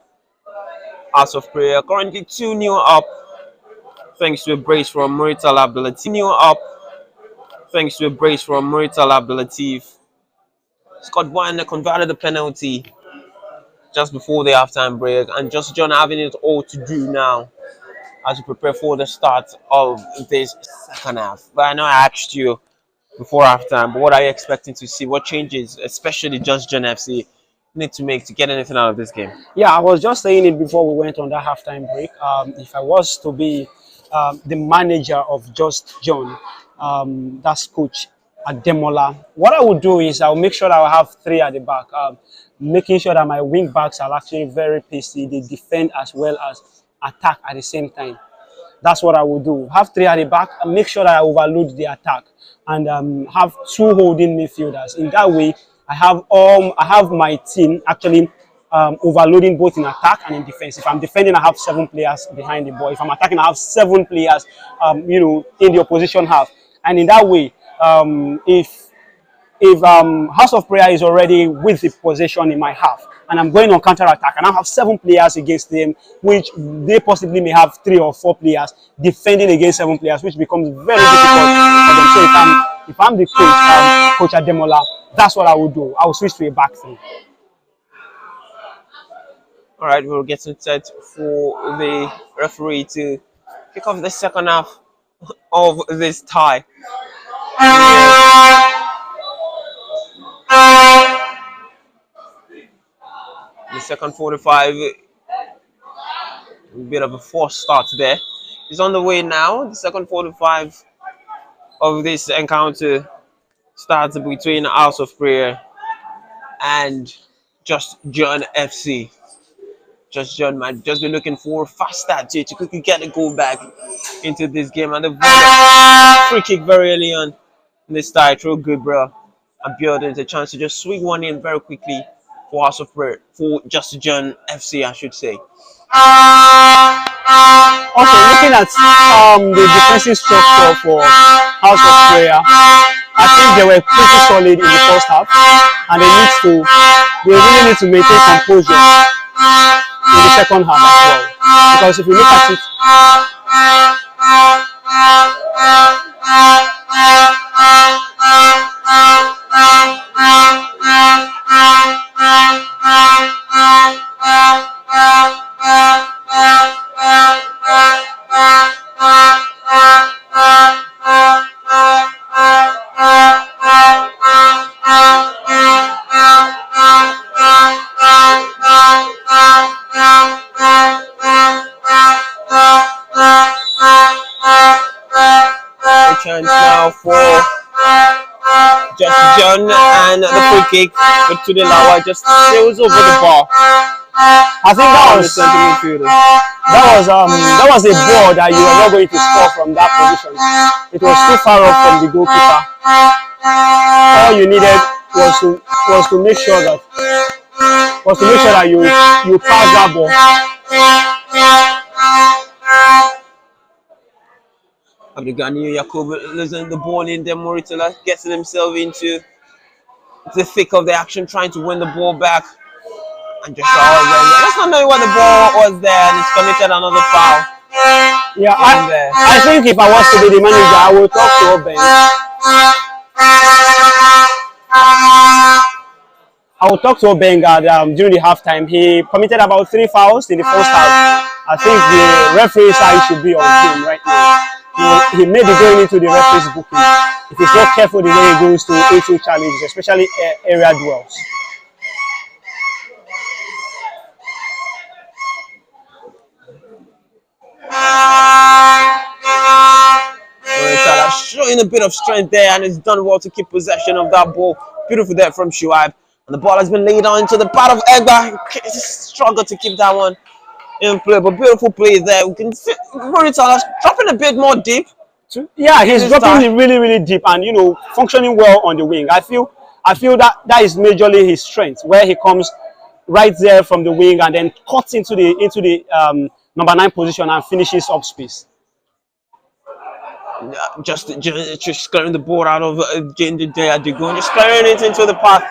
House of Prayer currently 2-0 up thanks to a brace from Murital Abdulatif. 2-0 up thanks to a brace from Murital Abdulatif. Scott Boyne converted the penalty just before the halftime break, and JustJohn having it all to do now as we prepare for the start of this second half. But I know I asked you before halftime, but what are you expecting to see? What changes, especially JustJohn FC, need to make to get anything out of this game? Yeah, I was just saying it before we went on that halftime break. If I was to be the manager of JustJohn, that's Coach Ademola, what I would do is I'll make sure that I'll have three at the back, making sure that my wing backs are actually very pacey. They defend as well as attack at the same time. That's what I will do. Have three at the back and make sure that I overload the attack, and have two holding midfielders. In that way, I have my team actually overloading both in attack and in defense. If I'm defending, I have 7 players behind the ball. If I'm attacking, I have 7 players, in the opposition half. And in that way, if House of Prayer is already with the possession in my half, and I'm going on counter attack, and I have 7 players against them, which they possibly may have 3 or 4 players defending against 7 players, which becomes very difficult for them. So if I'm the coach, Coach Ademola, that's what I would do. I will switch to a back three. All right, we're getting set for the referee to kick off the second half of this tie. The second 45, a bit of a forced start there. It's on the way now. The second 45 of this encounter starts between House of Prayer and JustJohn FC. JustJohn might just be looking for a fast start to quickly get a goal back into this game. And the free kick very early on in this tie, throw good, bro. And building a chance to just swing one in very quickly for House of Prayer, for JustJohn FC, I should say. Okay, looking at the defensive structure for House of Prayer, I think they were pretty solid in the first half, and they really need to maintain composure in the second half as well. Because if you look at it, chance now for JustJohn, and the free kick, but to the Lawa just sails over the bar. I think that was a ball that you were not going to score from that position. It was too far off from the goalkeeper. All you needed was to make sure that you pass that ball. Abdulgani Yacoub losing the ball in there. Moritala getting himself into the thick of the action, trying to win the ball back. And just let's not know what the ball was there, and it's committed another foul. Yeah, I think if I was to be the manager, I would talk to Obeng. I will talk to Obeng during the halftime. He committed about 3 fouls in the first half. I think the referee side should be on him right now. He may be going into the referee's booking if he's not careful the way he goes to A2 challenges, especially area duels. Showing a bit of strength there, and he's done well to keep possession of that ball. Beautiful there from Shuaib. And the ball has been laid on to the part of Egba. He struggled to keep that one in play, but beautiful play there. We can see Mauritania's dropping a bit more deep. Yeah, he's dropping it really, really deep, and functioning well on the wing. I feel that is majorly his strength, where he comes right there from the wing and then cuts into the number 9 position and finishes up space. Just clearing the ball out of Jinder there. Just clearing it into the path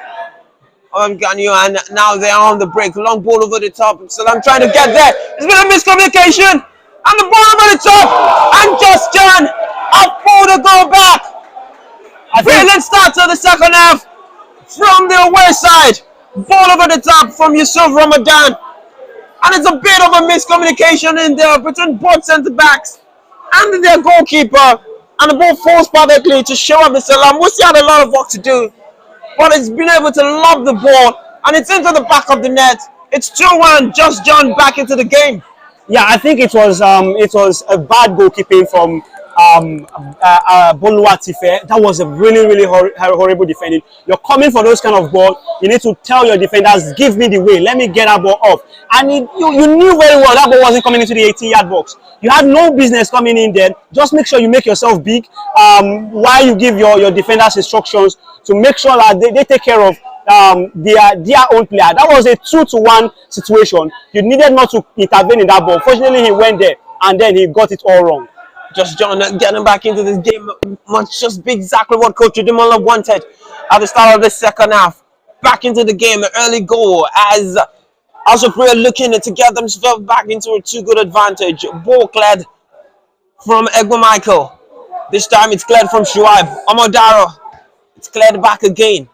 Ganyu, and now they're on the break. Long ball over the top. So I'm trying to get there. It's been a miscommunication. And the ball over the top. And JustJohn up for the goal back. Brilliant start to the second half from the away side. Ball over the top from Yusuf Ramadan. And it's a bit of a miscommunication in there between both centre backs and their goalkeeper. And the ball falls perfectly to show up the Salam. Musi had a lot of work to do, but it's been able to lob the ball, and it's into the back of the net. It's 2-1. JustJohn back into the game. Yeah, I think it was a bad goalkeeping from Boluwatife. That was a really horrible defending. You're coming for those kind of ball. You need to tell your defenders, give me the way. Let me get that ball off. And you knew very well that ball wasn't coming into the 18-yard box. You had no business coming in there. Just make sure you make yourself big while you give your defenders instructions to make sure that they take care of their own player. That was a 2-1 situation. You needed not to intervene in that ball. Fortunately, he went there and then he got it all wrong. JustJohn getting back into this game must just be exactly what Coach Udemola wanted at the start of the second half. Back into the game, an early goal as Asopria looking to get themselves back into a 2-good advantage. Ball cleared from Egbo Michael. This time it's cleared from Shuaib. Amadaro. It's cleared back again.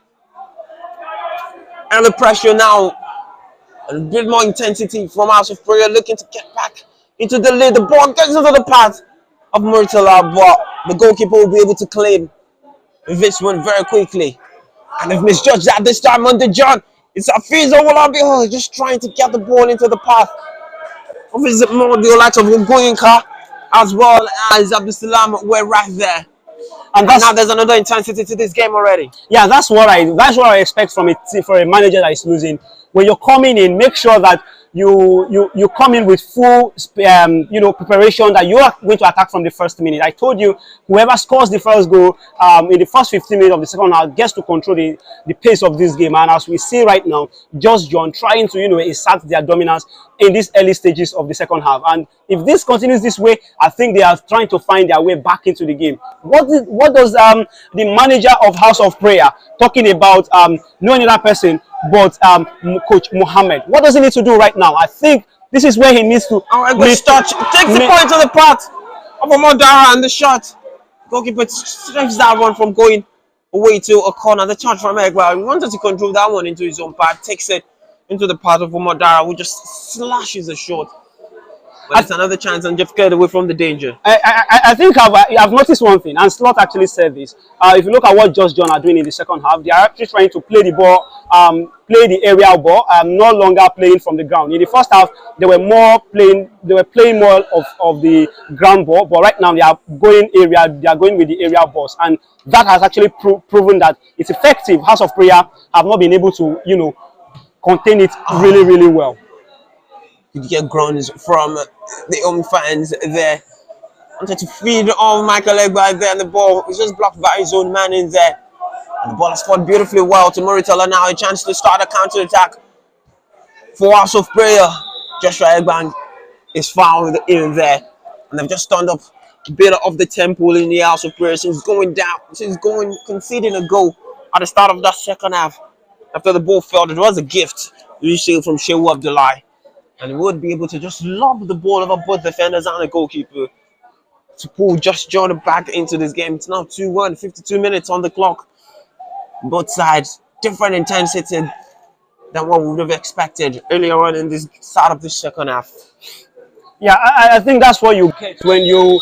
And the pressure now. A bit more intensity from Asopria looking to get back into the lead. The ball gets into the path of Murtala, but the goalkeeper will be able to claim this one very quickly. And they've misjudged that this time under John. It's Afiz Owolabi just trying to get the ball into the path of his the likes of Ngoyinka as well as Abdusalam were right there. And now there's another intensity to this game already. Yeah, that's what I expect from a manager that is losing. When you're coming in, make sure that you come in with full preparation that you are going to attack from the first minute. I told you, whoever scores the first goal in the first 15 minutes of the second half gets to control the pace of this game. And as we see right now, JustJohn trying to assert their dominance in these early stages of the second half. And if this continues this way, I think they are trying to find their way back into the game. What does the manager of House of Prayer talking about no other person but Coach Mohammed? What does he need to do right now? I think this is where he needs to. Touch takes the point to the path of Amadara and the shot. Goalkeeper strips that one from going away to a corner. The charge from Egba. He wanted to control that one into his own path. Takes it into the path of Amadara, who just slashes a shot. But it's another chance and just get away from the danger. I think I've noticed one thing, and Slot actually said this. If you look at what JustJohn are doing in the second half, they are actually trying to play the ball, play the aerial ball, no longer playing from the ground. In the first half, they were playing more of the ground ball, but right now they are going with the aerial balls, and that has actually proven that it's effective. House of Prayer have not been able to, contain it really well. You get groans from the home fans there. Wanted to feed on Michael Egba there, and the ball was just blocked by his own man in there. And the ball has fought beautifully well to Muritala now. A chance to start a counter attack for House of Prayer. Joshua Egban is fouled in there, and they've just turned up a bit of the tempo in the House of Prayer since conceding a goal at the start of that second half. After the ball fell, it was a gift received from Shehu Abdullahi. And he would be able to just lob the ball over both defenders and the goalkeeper to pull JustJohn back into this game. It's now 2-1, 52 minutes on the clock. Both sides, different intensity than what we would have expected earlier on in this start of the second half. Yeah, I think that's what you get when you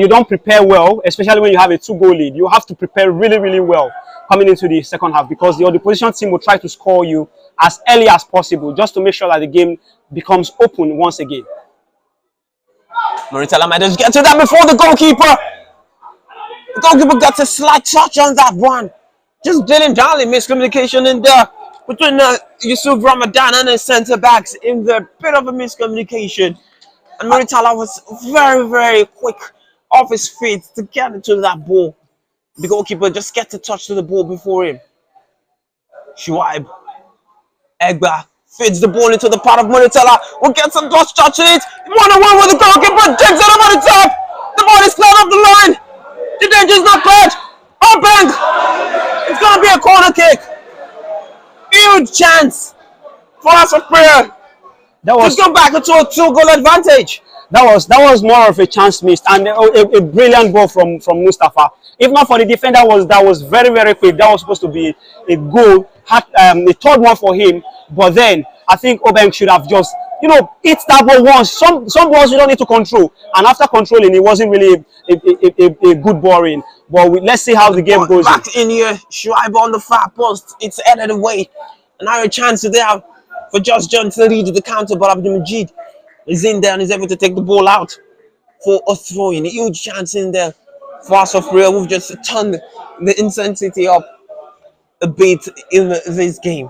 don't prepare well, especially when you have a 2-goal lead. You have to prepare really well coming into the second half, because the opposition team will try to score you as early as possible just to make sure that the game becomes open once again. Muritala might just get to that before the goalkeeper. The goalkeeper got a slight touch on that one. Just didn't darling miscommunication in there between Yusuf Ramadan and his centre backs in the bit of a miscommunication. And Muritala was very quick off his feet to get into that ball. The goalkeeper just gets a touch to the ball before him. Shuaib Egba feeds the ball into the part of Muritala, who gets a touch in it. 1-on-1 with the goalkeeper, digs it over the top. The ball is cleared off the line. The danger is not cleared. Oh, bang! It's going to be a corner kick. Huge That Just was come back into a 2-goal advantage. that was more of a chance missed and a brilliant ball from Mustafa. If not for the defender that was very very quick, that was supposed to be a goal. Had the third one for him, but then I think Obeng should have just hit that ball once. Some balls you don't need to control, and after controlling, it wasn't really a good ball in. But let's see how the game goes. Back in here, Shuaibu on the far post. It's headed away. And now a chance there for JustJohn to lead the counter, but Abdul Majid is in there and is able to take the ball out for a throw-in. A huge chance in there for us of Real. We've just turned the intensity up a bit in this game.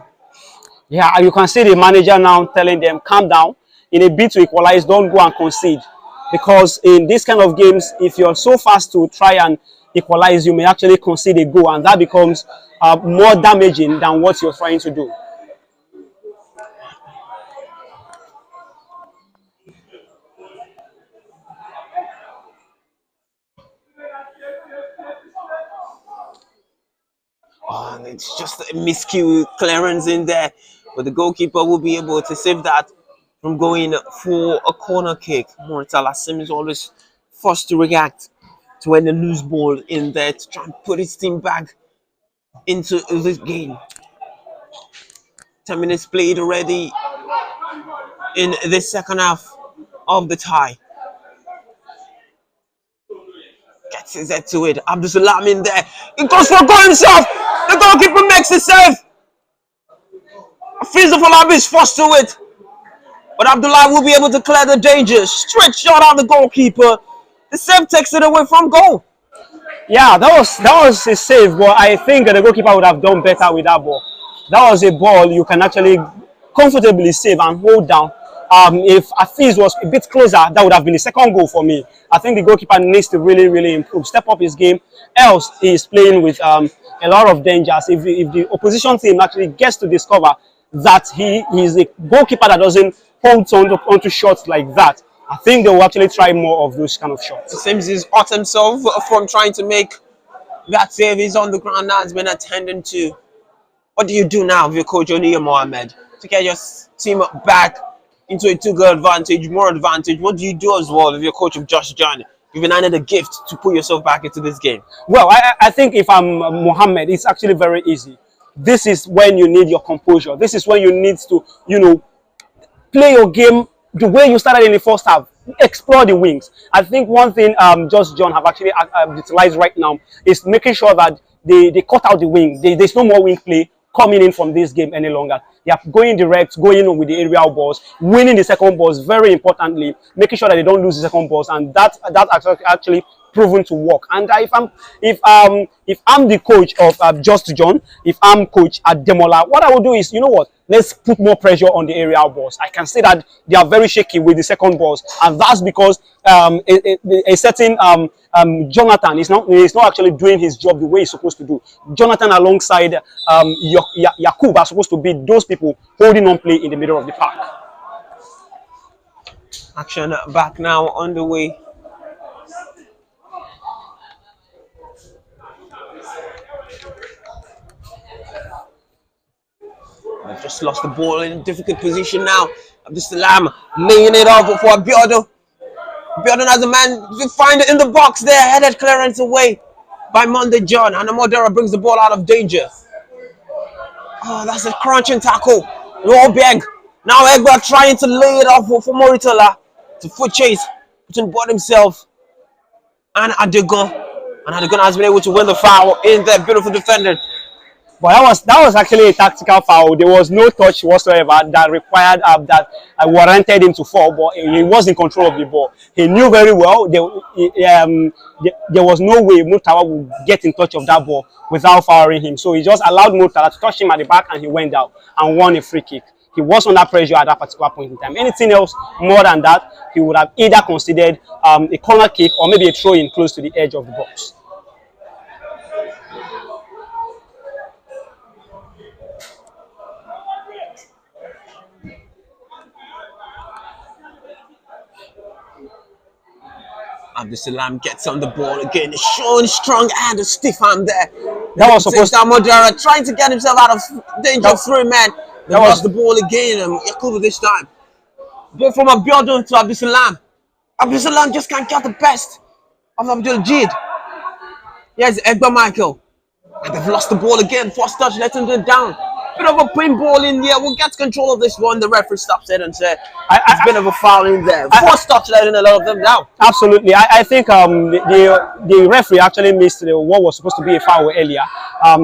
Yeah, you can see the manager now telling them, calm down. In a bid to equalize, don't go and concede. Because in this kind of games, if you're so fast to try and equalize, you may actually concede a goal, and that becomes more damaging than what you're trying to do. Oh, and it's just a miscue clearance in there, but the goalkeeper will be able to save that from going for a corner kick. Mortala seems always forced to react to when the loose ball in there to try and put his team back into this game. 10 minutes played already in the second half of the tie. Gets his head to it. Abdul Salam in there. He goes for a goal himself. The goalkeeper makes the save. Fiza Falabi is forced to it. But Abdullah will be able to clear the danger. Straight shot out the goalkeeper. The save takes it away from goal. Yeah, that was a save, but I think the goalkeeper would have done better with that ball. That was a ball you can actually comfortably save and hold down. If Afiz was a bit closer, that would have been the second goal for me. I think the goalkeeper needs to really, really improve, step up his game. Else, he is playing with a lot of dangers. If the opposition team actually gets to discover that he is a goalkeeper that doesn't hold onto shots like that, I think they will actually try more of those kind of shots. It seems he's hurt himself from trying to make that save. He's on the ground now. Has been attending to. What do you do now with your coach Oniya Mohammed to get your team back into a 2-goal advantage, more advantage? What do you do as well with your coach of JustJohn? You've been handed a gift to put yourself back into this game. Well, I think if I'm Mohammed, it's actually very easy. This is when you need your composure. This is when you need to, play your game the way you started in the first half. Explore the wings. I think one thing JustJohn have actually utilized right now is making sure that they cut out the wing. There's no more wing play coming in from this game any longer. They are going direct, going in with the aerial balls, winning the second balls, very importantly, making sure that they don't lose the second balls, and that's actually proven to work. And if I'm the coach of JustJohn, if I'm coach at Demola, what I will do is, let's put more pressure on the aerial balls. I can see that they are very shaky with the second balls, and that's because a certain Jonathan is not actually doing his job the way he's supposed to do. Jonathan alongside Yakub are supposed to be those people holding on play in the middle of the park. Action back now underway. They've just lost the ball in a difficult position now. Abdul Salam laying it off for Abiodun. Abiodun has a man to find it in the box there. Headed clearance away by Monday John. And Amodera brings the ball out of danger. Oh, that's a crunching tackle. No beg. Now Egba trying to lay it off for Moritola. It's a foot chase between Bot himself and Adegon. And Adegon has been able to win the foul in that beautiful defender. But that was actually a tactical foul. There was no touch whatsoever that required that warranted him to fall, but he was in control of the ball. He knew very well there was no way Murtala would get in touch of that ball without fouling him. So he just allowed Murtala to touch him at the back, and he went out and won a free kick. He was under pressure at that particular point in time. Anything else more than that, he would have either considered a corner kick or maybe a throw-in close to the edge of the box. Abdul Salam gets on the ball again, showing strong and a stiff arm there. That was supposed to Modera trying to get himself out of danger of 3 men. They lost the ball again, Yakubu this time. Ball from Abiodun to Abdulsalam. Abdulsalam just can't get the best of Abdul Jid. Here's Egba Michael. And they've lost the ball again. First touch, letting them down. Bit of a paintball in there. We'll get control of this one. The referee stops it and said, it's a bit of a foul in there. First touch, letting a lot of them down. Absolutely. I think the referee actually missed what was supposed to be a foul earlier.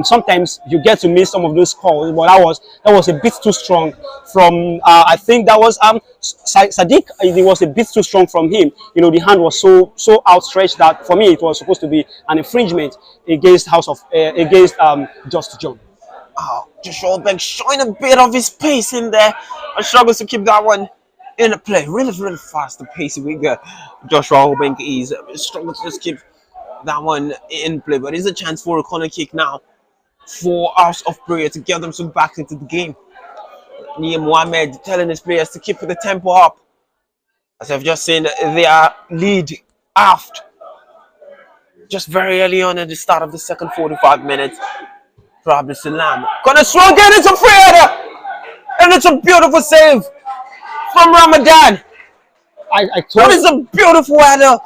Sometimes you get to miss some of those calls, but that was a bit too strong from I think that was Sadiq. It was a bit too strong from him. You know, the hand was so outstretched that for me it was supposed to be an infringement against JustJohn. Oh, Joshua Bank showing a bit of his pace in there. I struggles to keep that one in the play. Really, really fast, the pace we got. Joshua Bank is struggling to just keep that one in play. But it's a chance for a corner kick now for House of Prayer to get themselves back into the game. Nia Mohammed telling his players to keep the tempo up. As I've just seen their lead aft just very early on at the start of the second 45 minutes. Probably Salam. Gonna swung in, it's a free header! And it's a beautiful save from Ramadan. That is a beautiful header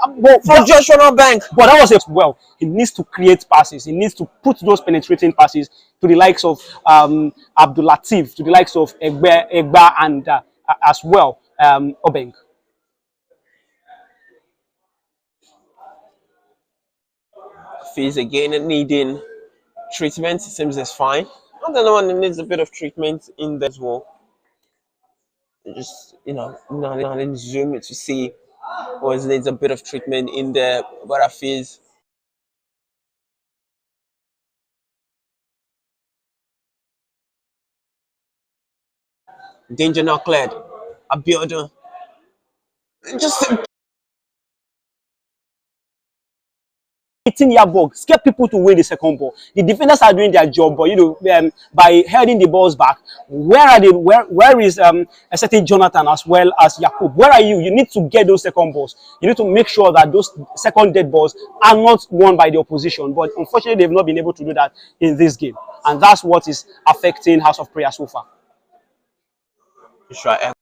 from Joshua Bank. But that was well. He needs to create passes. He needs to put those penetrating passes to the likes of Abdul Latif, to the likes of Egba and as well Obeng. Fees again needing treatment. It seems it's fine. Another one that needs a bit of treatment in there as well. Just, not in Zoom to see or it needs a bit of treatment in there. But I feel danger not cleared. Abiodun just 18-yard ball, scare people to win the second ball. The defenders are doing their job, but by heading the balls back, where are they? Where is a certain Jonathan as well as Yakub? Where are you? You need to get those second balls. You need to make sure that those second dead balls are not won by the opposition. But unfortunately, they've not been able to do that in this game, and that's what is affecting House of Prayer so far. right.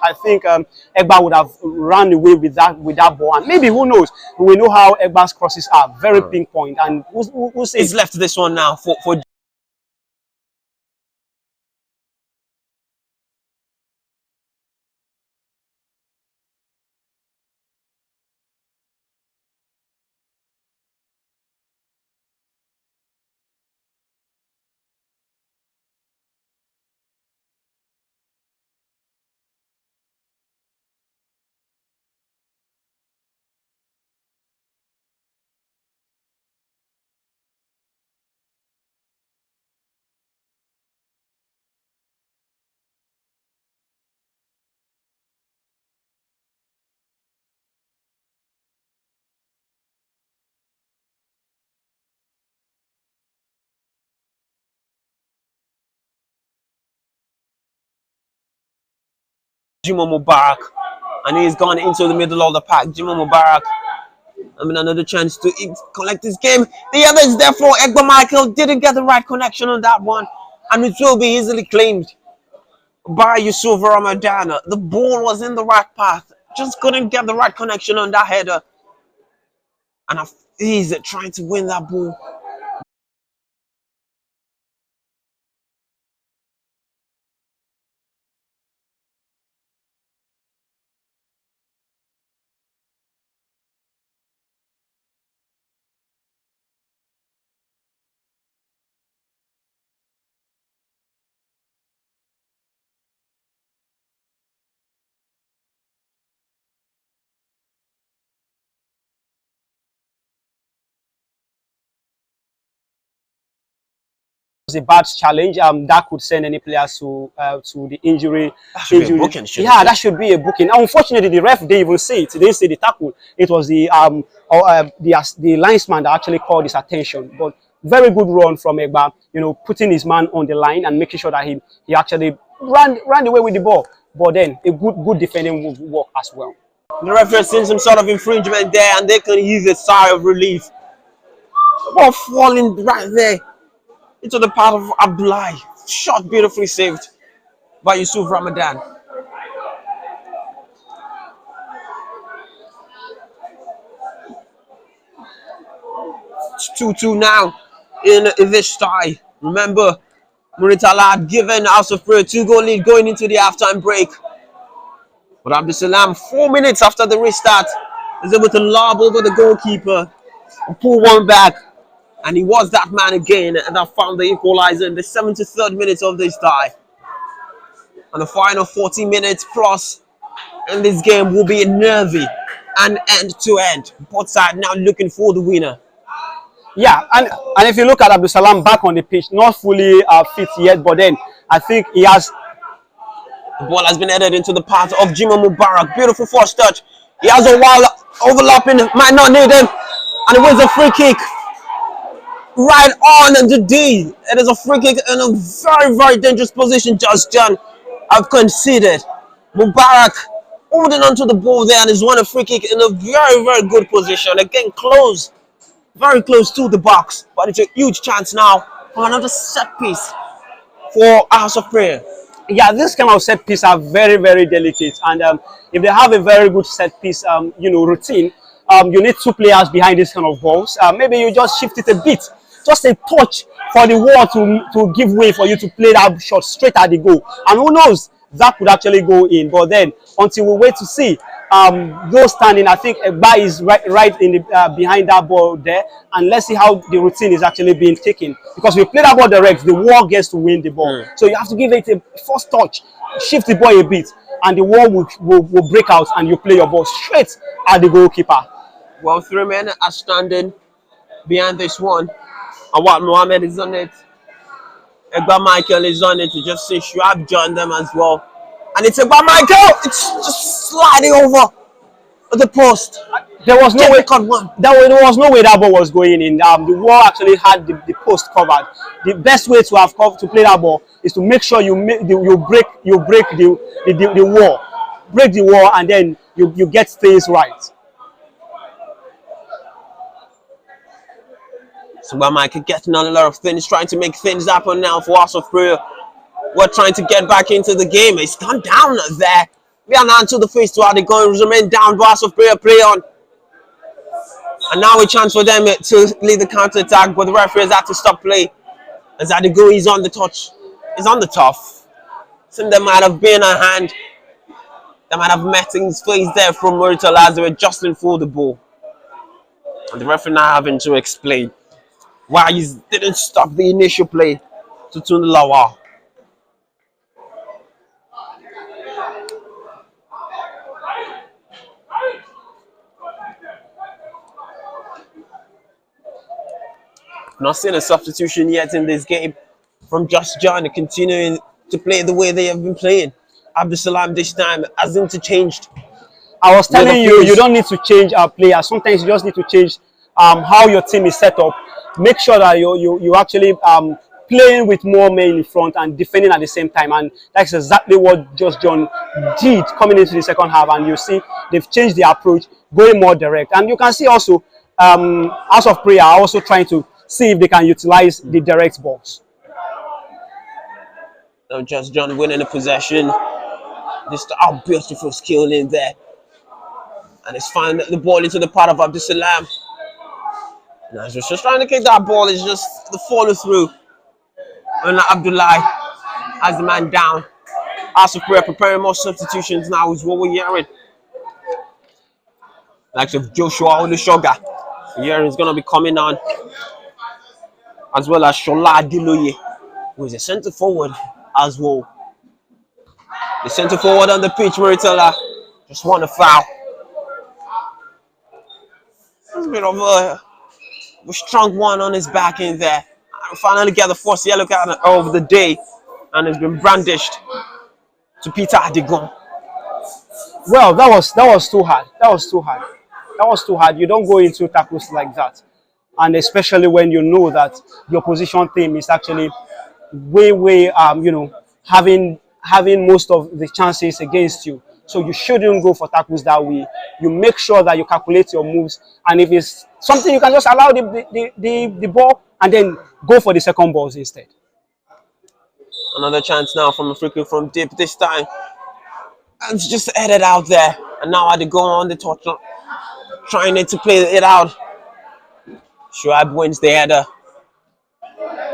I think Egba would have run away with that ball, and maybe who knows? We know how Egba's crosses are very pinpoint, and who says He's left this one now for Jimo Mubarak, and he's gone into the middle of the pack. Jimo Mubarak, another chance to collect this game. The other is there for Egba Michael. Didn't get the right connection on that one. and it will be easily claimed by Yusuf Ramadan. The ball was in the right path, just couldn't get the right connection on that header, and he's trying to win that ball. A bad challenge that could send any players to the injury. That should be a booking, yeah, that should be a booking. Unfortunately, the ref didn't even say it. They didn't say the tackle. It was the linesman that actually called his attention. But very good run from Egba, you know, putting his man on the line and making sure that he actually ran away with the ball. But then a good defending work as well. The referee has seen some sort of infringement there, and they can use a sigh of relief. The ball falling right there into the path of Abdullahi. Shot beautifully saved by Yusuf Ramadan. It's 2-2 now in this tie. Remember, Muritala had given House of Prayer 2-goal lead going into the halftime break. But Abdusalam, 4 minutes after the restart, is able to lob over the goalkeeper and pull one back. And he was that man again that found the equalizer in the 73rd minute of this tie. And the final 40 minutes plus in this game will be nervy and end-to-end. Both sides now looking for the winner. Yeah, and if you look at Abdusalam back on the pitch, not fully fit yet, but then I think he has. The ball has been headed into the path of Jima Mubarak. Beautiful first touch. He has a wild overlapping, might not need him. And it wins a free kick. Right on the D. It is a free kick in a very, very dangerous position. JustJohn have conceded. Mubarak holding on to the ball there and has won a free kick in a very, very good position. Again, close, very close to the box. But it's a huge chance now for another set piece for House of Prayer. Yeah, this kind of set piece are very, very delicate. And if they have a very good set piece, you know, routine, you need two players behind this kind of balls. Maybe you just shift it a bit. Just a touch for the wall to give way for you to play that shot straight at the goal. And who knows, that could actually go in. But then, until we wait to see, those standing, I think Egba is right in the behind that ball there. And let's see how the routine is actually being taken. Because we play that ball direct, the wall gets to win the ball. So you have to give it a first touch, shift the ball a bit, and the wall will break out, and you play your ball straight at the goalkeeper. Well, 3 men are standing behind this one. Awad Mohammed is on it. Egba Michael is on it. You just see Shuab joined them as well. And it's Egba Michael. It's just sliding over the post. There was no way. There was no way that ball was going in. The wall actually had the post covered. The best way to play that ball is to make sure you break the wall, break the wall, and then you get things right. So Mike getting on a lot of things, trying to make things happen now for House of Prayer. We're trying to get back into the game. It's gone down there. We are now to the face to how they're going to remain down. House of Prayer play on. And now a chance for them to lead the counter attack, but the referee has had to stop play. As Adigo is on the touch. He's on the tough. Some there might have been a hand. They might have met in his face there from Muritala as they were adjusting for the ball. And the referee now having to explain why he didn't stop the initial play to Tunlawa. Not seen a substitution yet in this game from JustJohn, continuing to play the way they have been playing. Abdusalam this time has interchanged. I was telling you, you don't need to change our players. Sometimes you just need to change how your team is set up. Make sure that you actually playing with more men in front and defending at the same time, and that's exactly what JustJohn did coming into the second half. And you see they've changed the approach, going more direct. And you can see also House of Prayer are also trying to see if they can utilize the direct balls. Now JustJohn winning the possession. This beautiful skill in there. And it's finding the ball into the part of Abdul Salam. Now he's just trying to kick that ball. It's just the follow through. And Abdullah has the man down. Asif preparing more substitutions now is what we're hearing. Like of Joshua Olusoga. Here is going to be coming on. As well as Shola Diloye, who is a centre forward as well. The centre forward on the pitch, Maritella, just won a foul. There's a bit of a strong one on his back in there. And finally get the first yellow card of the day, and it's been brandished to Peter Adigon. Well, that was too hard. That was too hard. That was too hard. You don't go into tackles like that, and especially when you know that your opposition team is actually way having most of the chances against you. So you shouldn't go for tackles that way. You make sure that you calculate your moves, and if it's something, you can just allow the ball and then go for the second balls instead. Another chance now from a free kick from deep this time. And it's just headed out there. And now had to go on the touch, trying to play it out. Shuaib wins the header.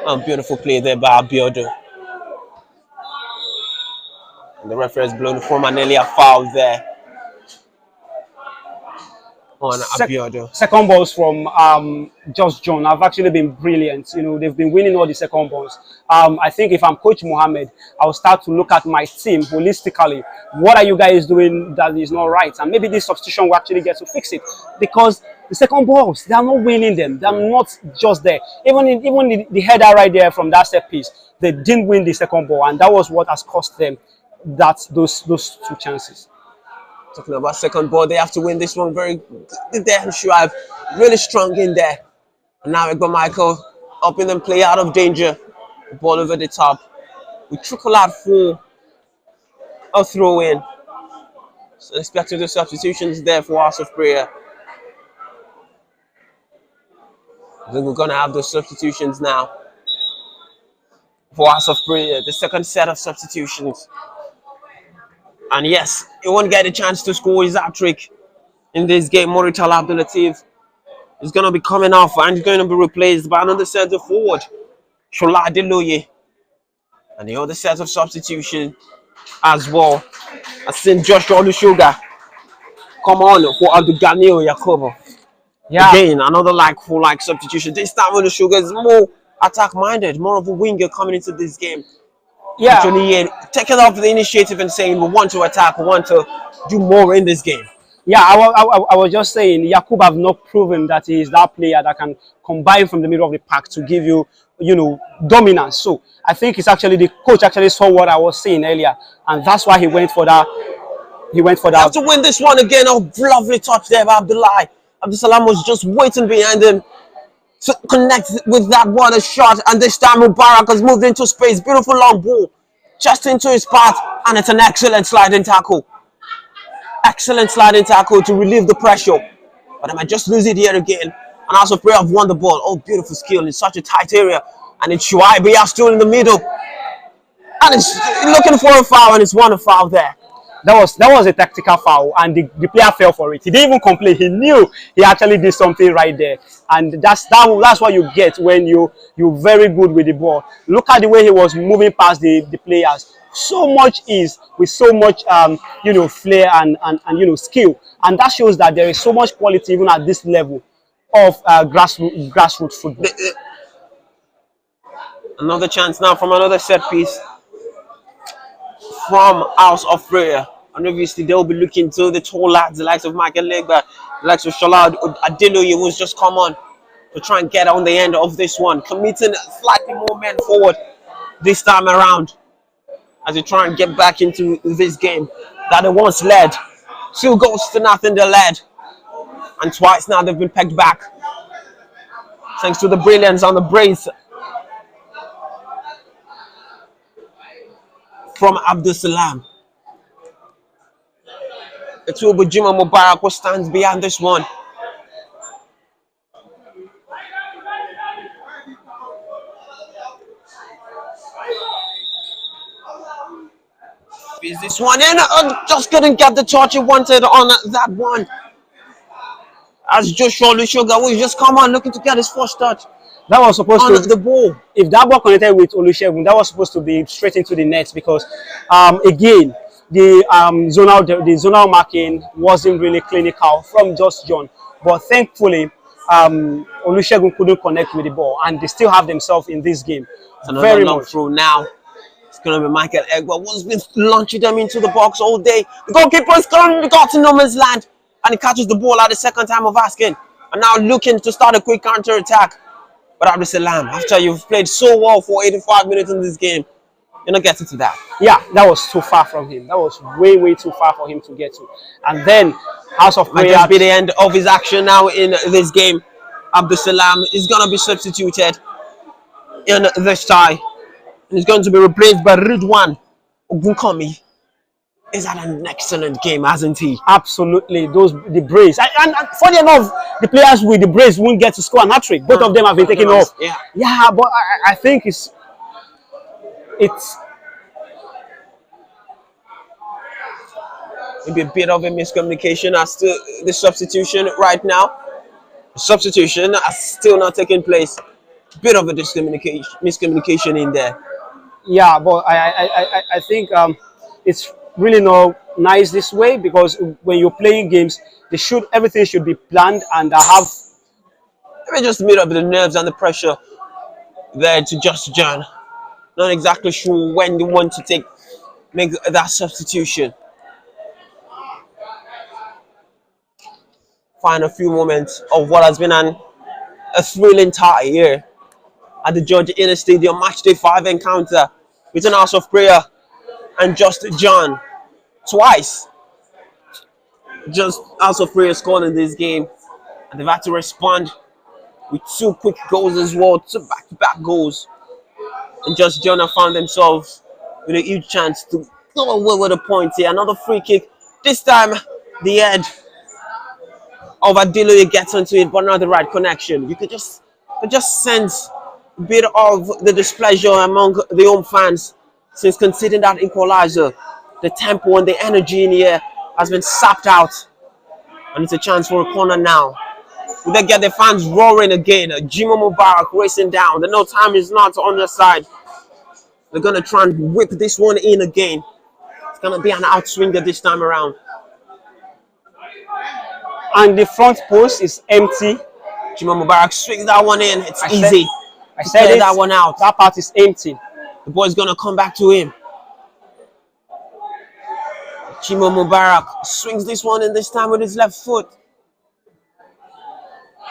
Oh, beautiful play there by Abiodun. And the referee has blown for an earlier foul there on Abiodun. Second balls from JustJohn have actually been brilliant. You know, they've been winning all the second balls. I think if I'm Coach Mohammed, I'll start to look at my team holistically. What are you guys doing that is not right? And maybe this substitution will actually get to fix it. Because the second balls, they are not winning them. They are not just there. Even the header right there from that set piece, they didn't win the second ball. And that was what has cost them those two chances. Talking about second ball, they have to win this one very good there. Shuaib really strong in there. And now Egba Michael helping them play out of danger. The ball over the top. We trickle out for a throw in. So expecting the substitutions there for House of Prayer. I think we're gonna have those substitutions now for House of Prayer. The second set of substitutions. And yes, he won't get a chance to score his hat-trick in this game. Morital Abdulatif is going to be coming off and he's going to be replaced by another set of forward, Shola Diloye. And the other set of substitution as well. I've seen Joshua Olusoga come on for Abdulganil Yakubu. Yeah. Again, another full substitution. This time Olusoga is more attack-minded, more of a winger coming into this game. Yeah, taking off the initiative and saying we want to attack, we want to do more in this game. Yeah, I was just saying Yakub have not proven that he is that player that can combine from the middle of the pack to give you, dominance. So I think it's actually the coach actually saw what I was saying earlier, and that's why he went for that. You have to win this one again. Oh, lovely touch there by Abdullah. Abdul Salam was just waiting behind him to connect with that one, a shot, and this time Mubarak has moved into space. Beautiful long ball, just into his path, and it's an excellent sliding tackle. Excellent sliding tackle to relieve the pressure. But I might just lose it here again. And also Prayer have won the ball. Oh, beautiful skill in such a tight area. And it's Shuaib still in the middle. And it's looking for a foul, and it's won a foul there. That was a tactical foul, and the player fell for it. He didn't even complain. He knew he actually did something right there, and that's what you get when you're very good with the ball. Look at the way he was moving past the players. So much ease with so much flair and skill, and that shows that there is so much quality even at this level of grassroots football. Another chance now from another set piece from House of Prayer. And obviously they'll be looking to the tall lads, the likes of Michael Legba, the likes of Shola Adiloye, who's just come on to try and get on the end of this one, committing slightly more men forward this time around as they try and get back into this game that they once led. 2 goals to nothing they led, and twice now they've been pegged back thanks to the brilliance on the brace from Abdul Salam. It's Ubujima Mubarak who stands behind this one. Is this one in? Just couldn't get the touch he wanted on that one. As Joshua Olusoga, who just come on looking to get his first touch. That was supposed on to the ball. If that ball connected with Olusegun, that was supposed to be straight into the net because again the zonal marking wasn't really clinical from JustJohn. But thankfully Olusegun couldn't connect with the ball and they still have themselves in this game. Very long throw now. It's going to be Michael Egba, who's been launching them into the box all day. The goalkeeper is currently got to no man's land and he catches the ball at the second time of asking. And now looking to start a quick counter attack. But Abdul Salam, after you've played so well for 85 minutes in this game, you're not getting to that. Yeah, that was too far from him. That was way, way too far for him to get to. And then House of Prayer. Might just be the end of his action now in this game. Abdul Salam is going to be substituted in this tie. And he's going to be replaced by Ridwan Ogunkomi. He's had an excellent game, hasn't he? Absolutely. The brace. And funny enough, the players with the brace won't get to score an hat-trick. Both of them have been taken off. Yeah. Yeah, but I think it's maybe a bit of a miscommunication as to the substitution right now. The substitution has still not taken place. Bit of a miscommunication in there. Yeah, but I think it's really not nice this way because when you're playing games, everything should be planned and have. Maybe just made up the nerves and the pressure there to JustJohn. Not exactly sure when they want to make that substitution. Find a few moments of what has been a thrilling tie here at the George Inner Stadium Matchday 5 encounter between House of Prayer and JustJohn. Twice, just House of Prayer scored in this game, and they've had to respond with 2 quick goals as well, 2 back-to-back goals. And JustJohn have found themselves with a huge chance to go away with a point here. Another free kick. This time, the head of Adiloye gets onto it, but not the right connection. You could just sense a bit of the displeasure among the home fans since conceding that equalizer. The tempo and the energy in here has been sapped out. And it's a chance for a corner now. Will they get the fans roaring again? Jimo Mubarak racing down. The no time is not on their side. They're going to try and whip this one in again. It's going to be an outswinger this time around. And the front post is empty. Jimo Mubarak swings that one in. It's easy. I said that one out. That part is empty. The boy's going to come back to him. Jimo Mubarak swings this one in this time with his left foot.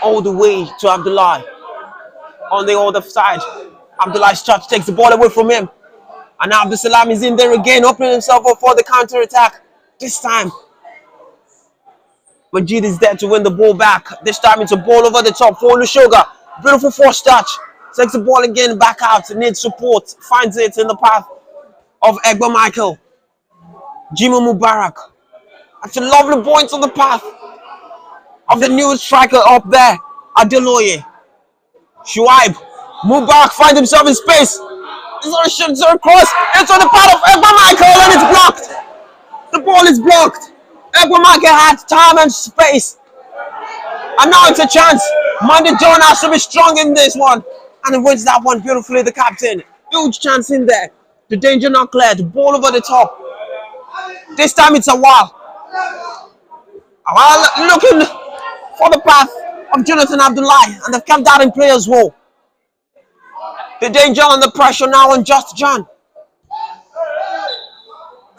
All the way to Abdullah. On the other side. Abdullah's touch takes the ball away from him. And now Abdul Salam is in there again, opening himself up for the counter attack. This time, Majid is there to win the ball back. This time it's a ball over the top for Olusoga. Beautiful force touch. Takes the ball again back out. Needs support. Finds it in the path of Egba Michael. Jimo Mubarak. That's a lovely point on the path of the new striker up there. Adiloye. Shuaib. Mubarak finds himself in space. He's on a shoot across. It's on the path of Egba Michael and it's blocked. The ball is blocked. Egba Michael had time and space. And now it's a chance. Monday John has to be strong in this one. And he wins that one beautifully, the captain. Huge chance in there. The danger not cleared. Ball over the top. This time it's Awal. Awal looking for the path of Jonathan Abdullahi. And they've kept that in play as well. The danger and the pressure now on JustJohn.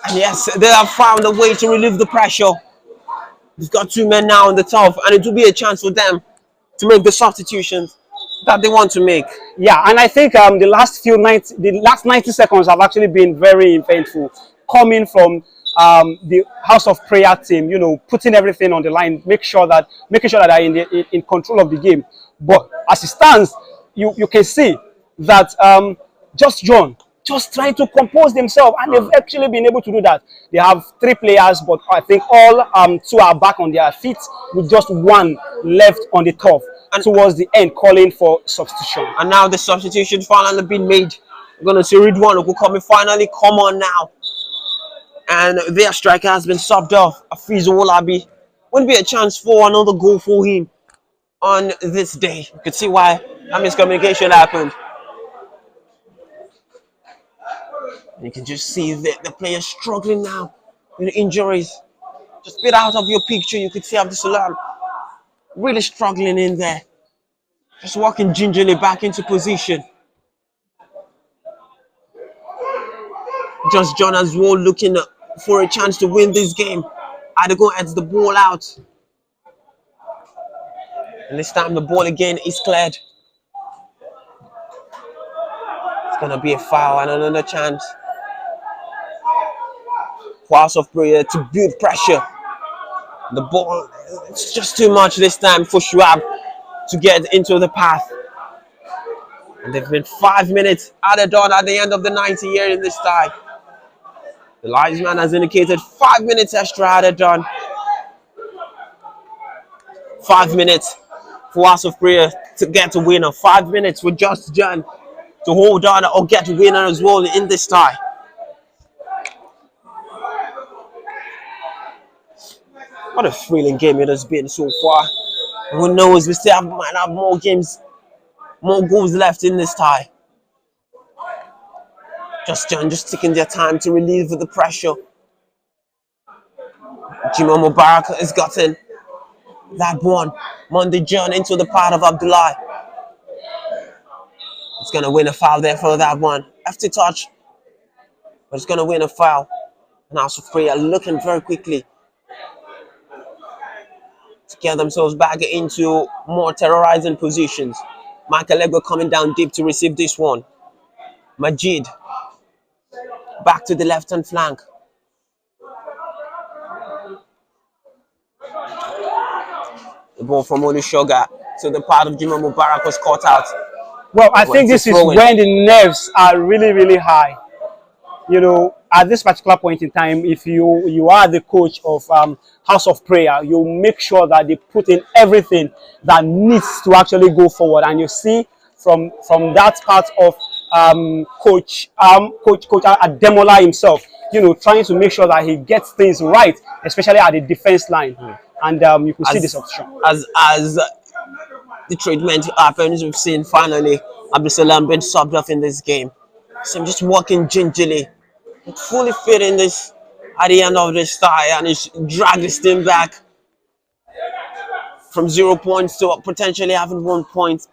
And yes, they have found a way to relieve the pressure. They've got 2 men now on the top. And it will be a chance for them to make the substitutions that they want to make. Yeah, and I think the last 90 seconds have actually been very eventful. Coming from the House of Prayer team, you know, putting everything on the line, making sure that they're in control of the game. But as it stands, you can see that JustJohn just trying to compose themselves, and they've actually been able to do that. They have 3 players, but I think all 2 are back on their feet with just 1 left on the turf. And towards the end, calling for substitution. And now the substitution finally been made. We're going to see Ridwan who will come finally. Come on now. And their striker has been subbed off. Afizu Olabi. Wouldn't be a chance for another goal for him on this day. You could see why that miscommunication happened. You can just see the players struggling now with injuries. Just a bit out of your picture, you could see Abdul Salam really struggling in there. Just walking gingerly back into position. JustJohn as well looking for a chance to win this game. Adegon heads the ball out. And this time the ball again is cleared. It's going to be a foul and another chance. House of Prayer to build pressure. The ball, it's just too much this time for Schwab to get into the path. And they've been 5 minutes added on at the end of the 90 here in this tie. The linesman has indicated 5 minutes extra added on. 5 minutes for House of Prayer to get a winner. 5 minutes for JustJohn to hold on or get a winner as well in this tie. What a thrilling game it has been so far. Who knows, we still might have more games, more goals left in this tie. JustJohn just taking their time to relieve the pressure. Jimo Mubarak has gotten that one. Monday John into the part of Abdullah. It's going to win a foul there for that one. Hefty touch, but it's going to win a foul. And House of Prayer looking very quickly to get themselves back into more terrorizing positions. Michael Lego coming down deep to receive this one. Majid back to the left-hand flank. The ball from Olushoga to the part of Jimo Mubarak was caught out. Well, I think this is when the nerves are really, really high. You know, at this particular point in time, if you are the coach of House of Prayer, you make sure that they put in everything that needs to actually go forward. And you see from that part of Coach Ademola himself, you know, trying to make sure that he gets things right, especially at the defense line. And you can see this option. As the treatment happens, we've seen finally Abdul Salam been subbed off in this game. So I'm just walking gingerly, fully fit in this at the end of this tie, and he's dragged this team back from 0 points to potentially having 1 point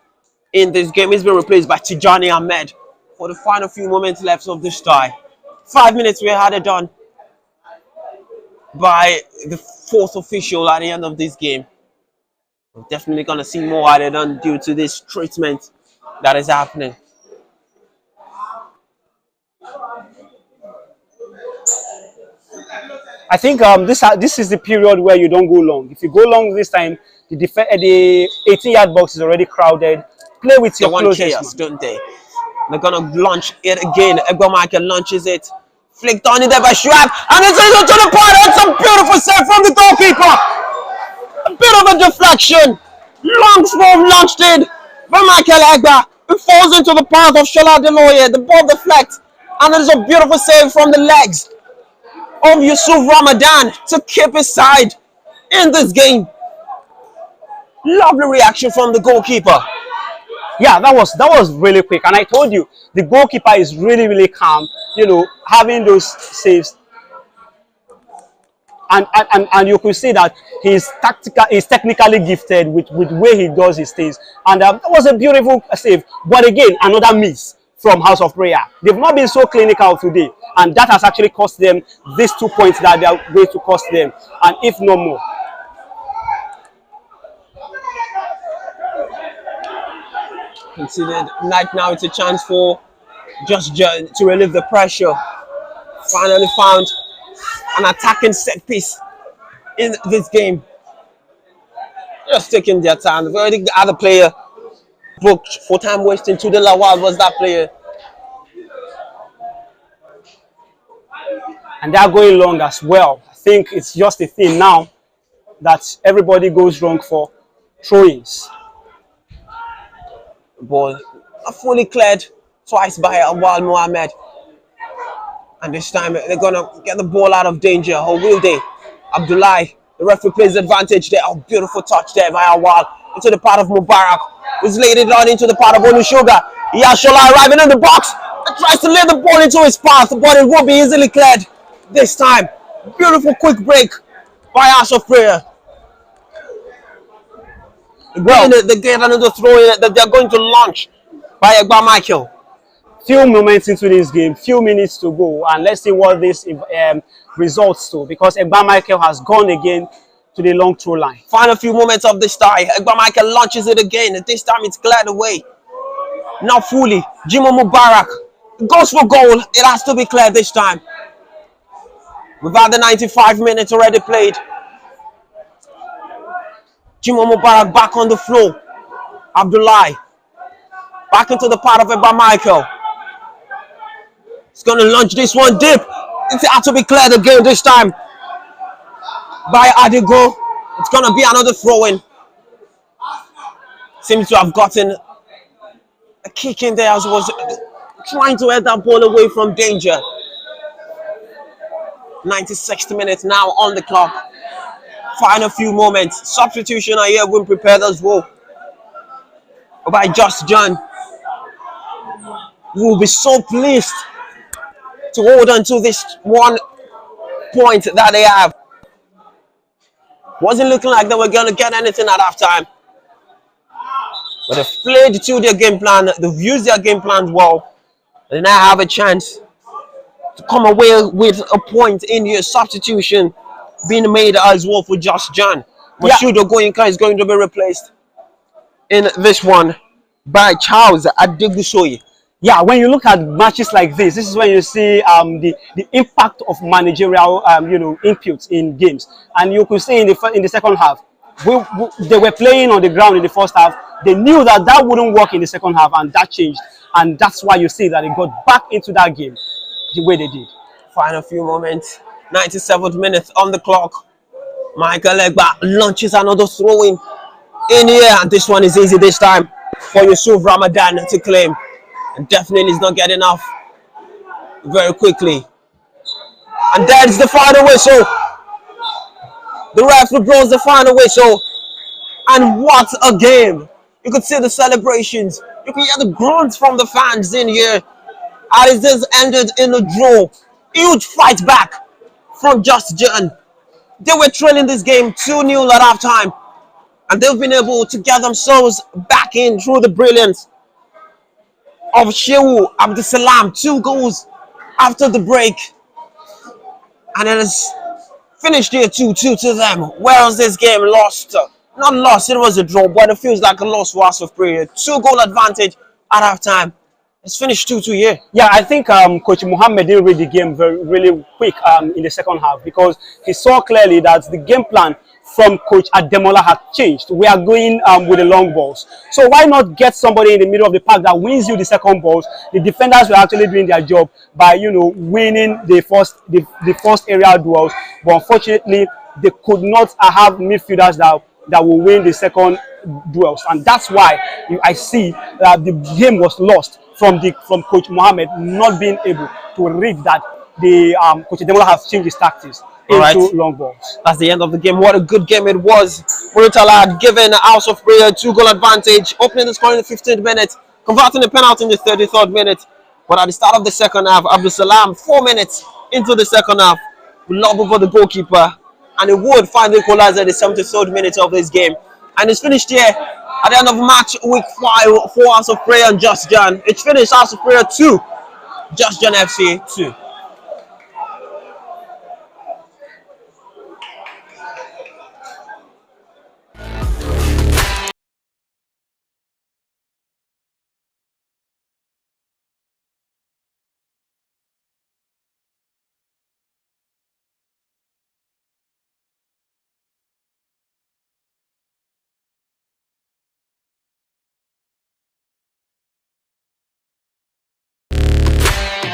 in this game. He's been replaced by Tijani Ahmed for the final few moments left of this tie. 5 minutes we had it done by the fourth official at the end of this game. We're definitely going to see more added on due to this treatment that is happening. I think this is the period where you don't go long. If you go long this time, the 18-yard box is already crowded. Play with your closest, don't they? They're going to launch it again. Egbo Michael launches it. Flicked on it there by Schwab. And it's into the part. It's a beautiful save from the goalkeeper. A bit of a deflection. Long swerve launched in by Michael Egba. It falls into the path of Shola Deloye. The ball deflects. And it is a beautiful save from the legs of Yusuf Ramadan to keep his side in this game. Lovely reaction from the goalkeeper. Yeah, that was really quick. And I told you, the goalkeeper is really, really calm, you know, having those saves. And you could see that he's technically gifted with the way he does his things. And that was a beautiful save. But again, another miss from House of Prayer. They've not been so clinical today. And that has actually cost them these 2 points that they are going to cost them. And if no more. Considered right now, it's a chance for JustJohn to relieve the pressure. Finally found an attacking set piece in this game. Just taking their time. The other player booked for time wasting to the Lawal was that player. And they are going long as well. I think it's just a thing now that everybody goes wrong for throw-ins. Ball fully cleared twice by Awal Mohammed. And this time they're gonna get the ball out of danger. Or will they? Abdullahi, the referee plays advantage there. Oh, beautiful touch there by Awal into the part of Mubarak, who's laid it on into the part of Olusoga. Iyashola arriving in the box and tries to lay the ball into his path, but it will be easily cleared this time. Beautiful quick break by House of Prayer. Well, They get another throw in that they're going to launch by Egba Michael. few moments into this game, few minutes to go, and let's see what this results to, because Egba Michael has gone again to the long throw line. Final few moments of this tie. Egba Michael launches it again, and this time it's cleared away. Now fully, Jimo Mubarak goes for goal. It has to be cleared this time. We've had the 95 minutes already played. Jimo Mubarak back on the floor. Abdullahi back into the part of Egba Michael. He's going to launch this one deep. It has to be cleared again this time by Adigo. It's going to be another throw-in. Seems to have gotten a kick in there as he was trying to head that ball away from danger. 96th minute now on the clock. Final few moments. Substitution are here being prepared as well by JustJohn, who will be so pleased to hold on to this 1 point that they have. Wasn't looking like they were going to get anything at halftime, but they've played to their game plan. They've used their game plan well. They now have a chance to come away with a point in here. Substitution being made as well for JustJohn. Mashudo Goyinka is going to be replaced in this one by Charles Adegusoye. Yeah, when you look at matches like this is when you see the impact of managerial inputs in games. And you could see in the second half, they were playing on the ground in the first half. They knew that that wouldn't work in the second half, and that changed. And that's why you see that they got back into that game the way they did. Final few moments, 97th minute on the clock. Michael Egba launches another throw-in in here, and this one is easy this time for Yusuf Ramadan to claim. And definitely is not getting off very quickly. And that's the final whistle. The referee blows the final whistle. And what a game. You could see the celebrations. You can hear the grunts from the fans in here. As this ended in a draw. Huge fight back from JustJohn. They were trailing this game 2-0 at halftime. And they've been able to get themselves back in through the brilliance of Shehu Abdusalam. 2 goals after the break. And it is finished here 2-2 to them. Whereas this game lost. Not lost, it was a draw, but it feels like a loss for House of Prayer. 2-goal advantage at halftime. It's finished 2-2 here. Yeah, I think Coach Mohammed didn't read the game really quick in the second half, because he saw clearly that the game plan from Coach Ademola had changed. We are going with the long balls. So why not get somebody in the middle of the park that wins you the second balls? The defenders were actually doing their job by, winning the first aerial duels. But unfortunately, they could not have midfielders that will win the second duels. And that's why I see that the game was lost from Coach Mohammed not being able to read that Coach Ademola has changed his tactics into long balls. That's the end of the game. What a good game it was. Muritala had given House of Prayer 2-goal advantage, opening the score in the 15th minute, converting the penalty in the 33rd minute. But at the start of the second half, Abdusalam, 4 minutes into the second half, will lob over the goalkeeper, and he would find the equalizer at the 73rd minute of this game. And it's finished here at the end of match week 5 for House of Prayer and JustJohn. It's finished House of Prayer 2, JustJohn FC 2.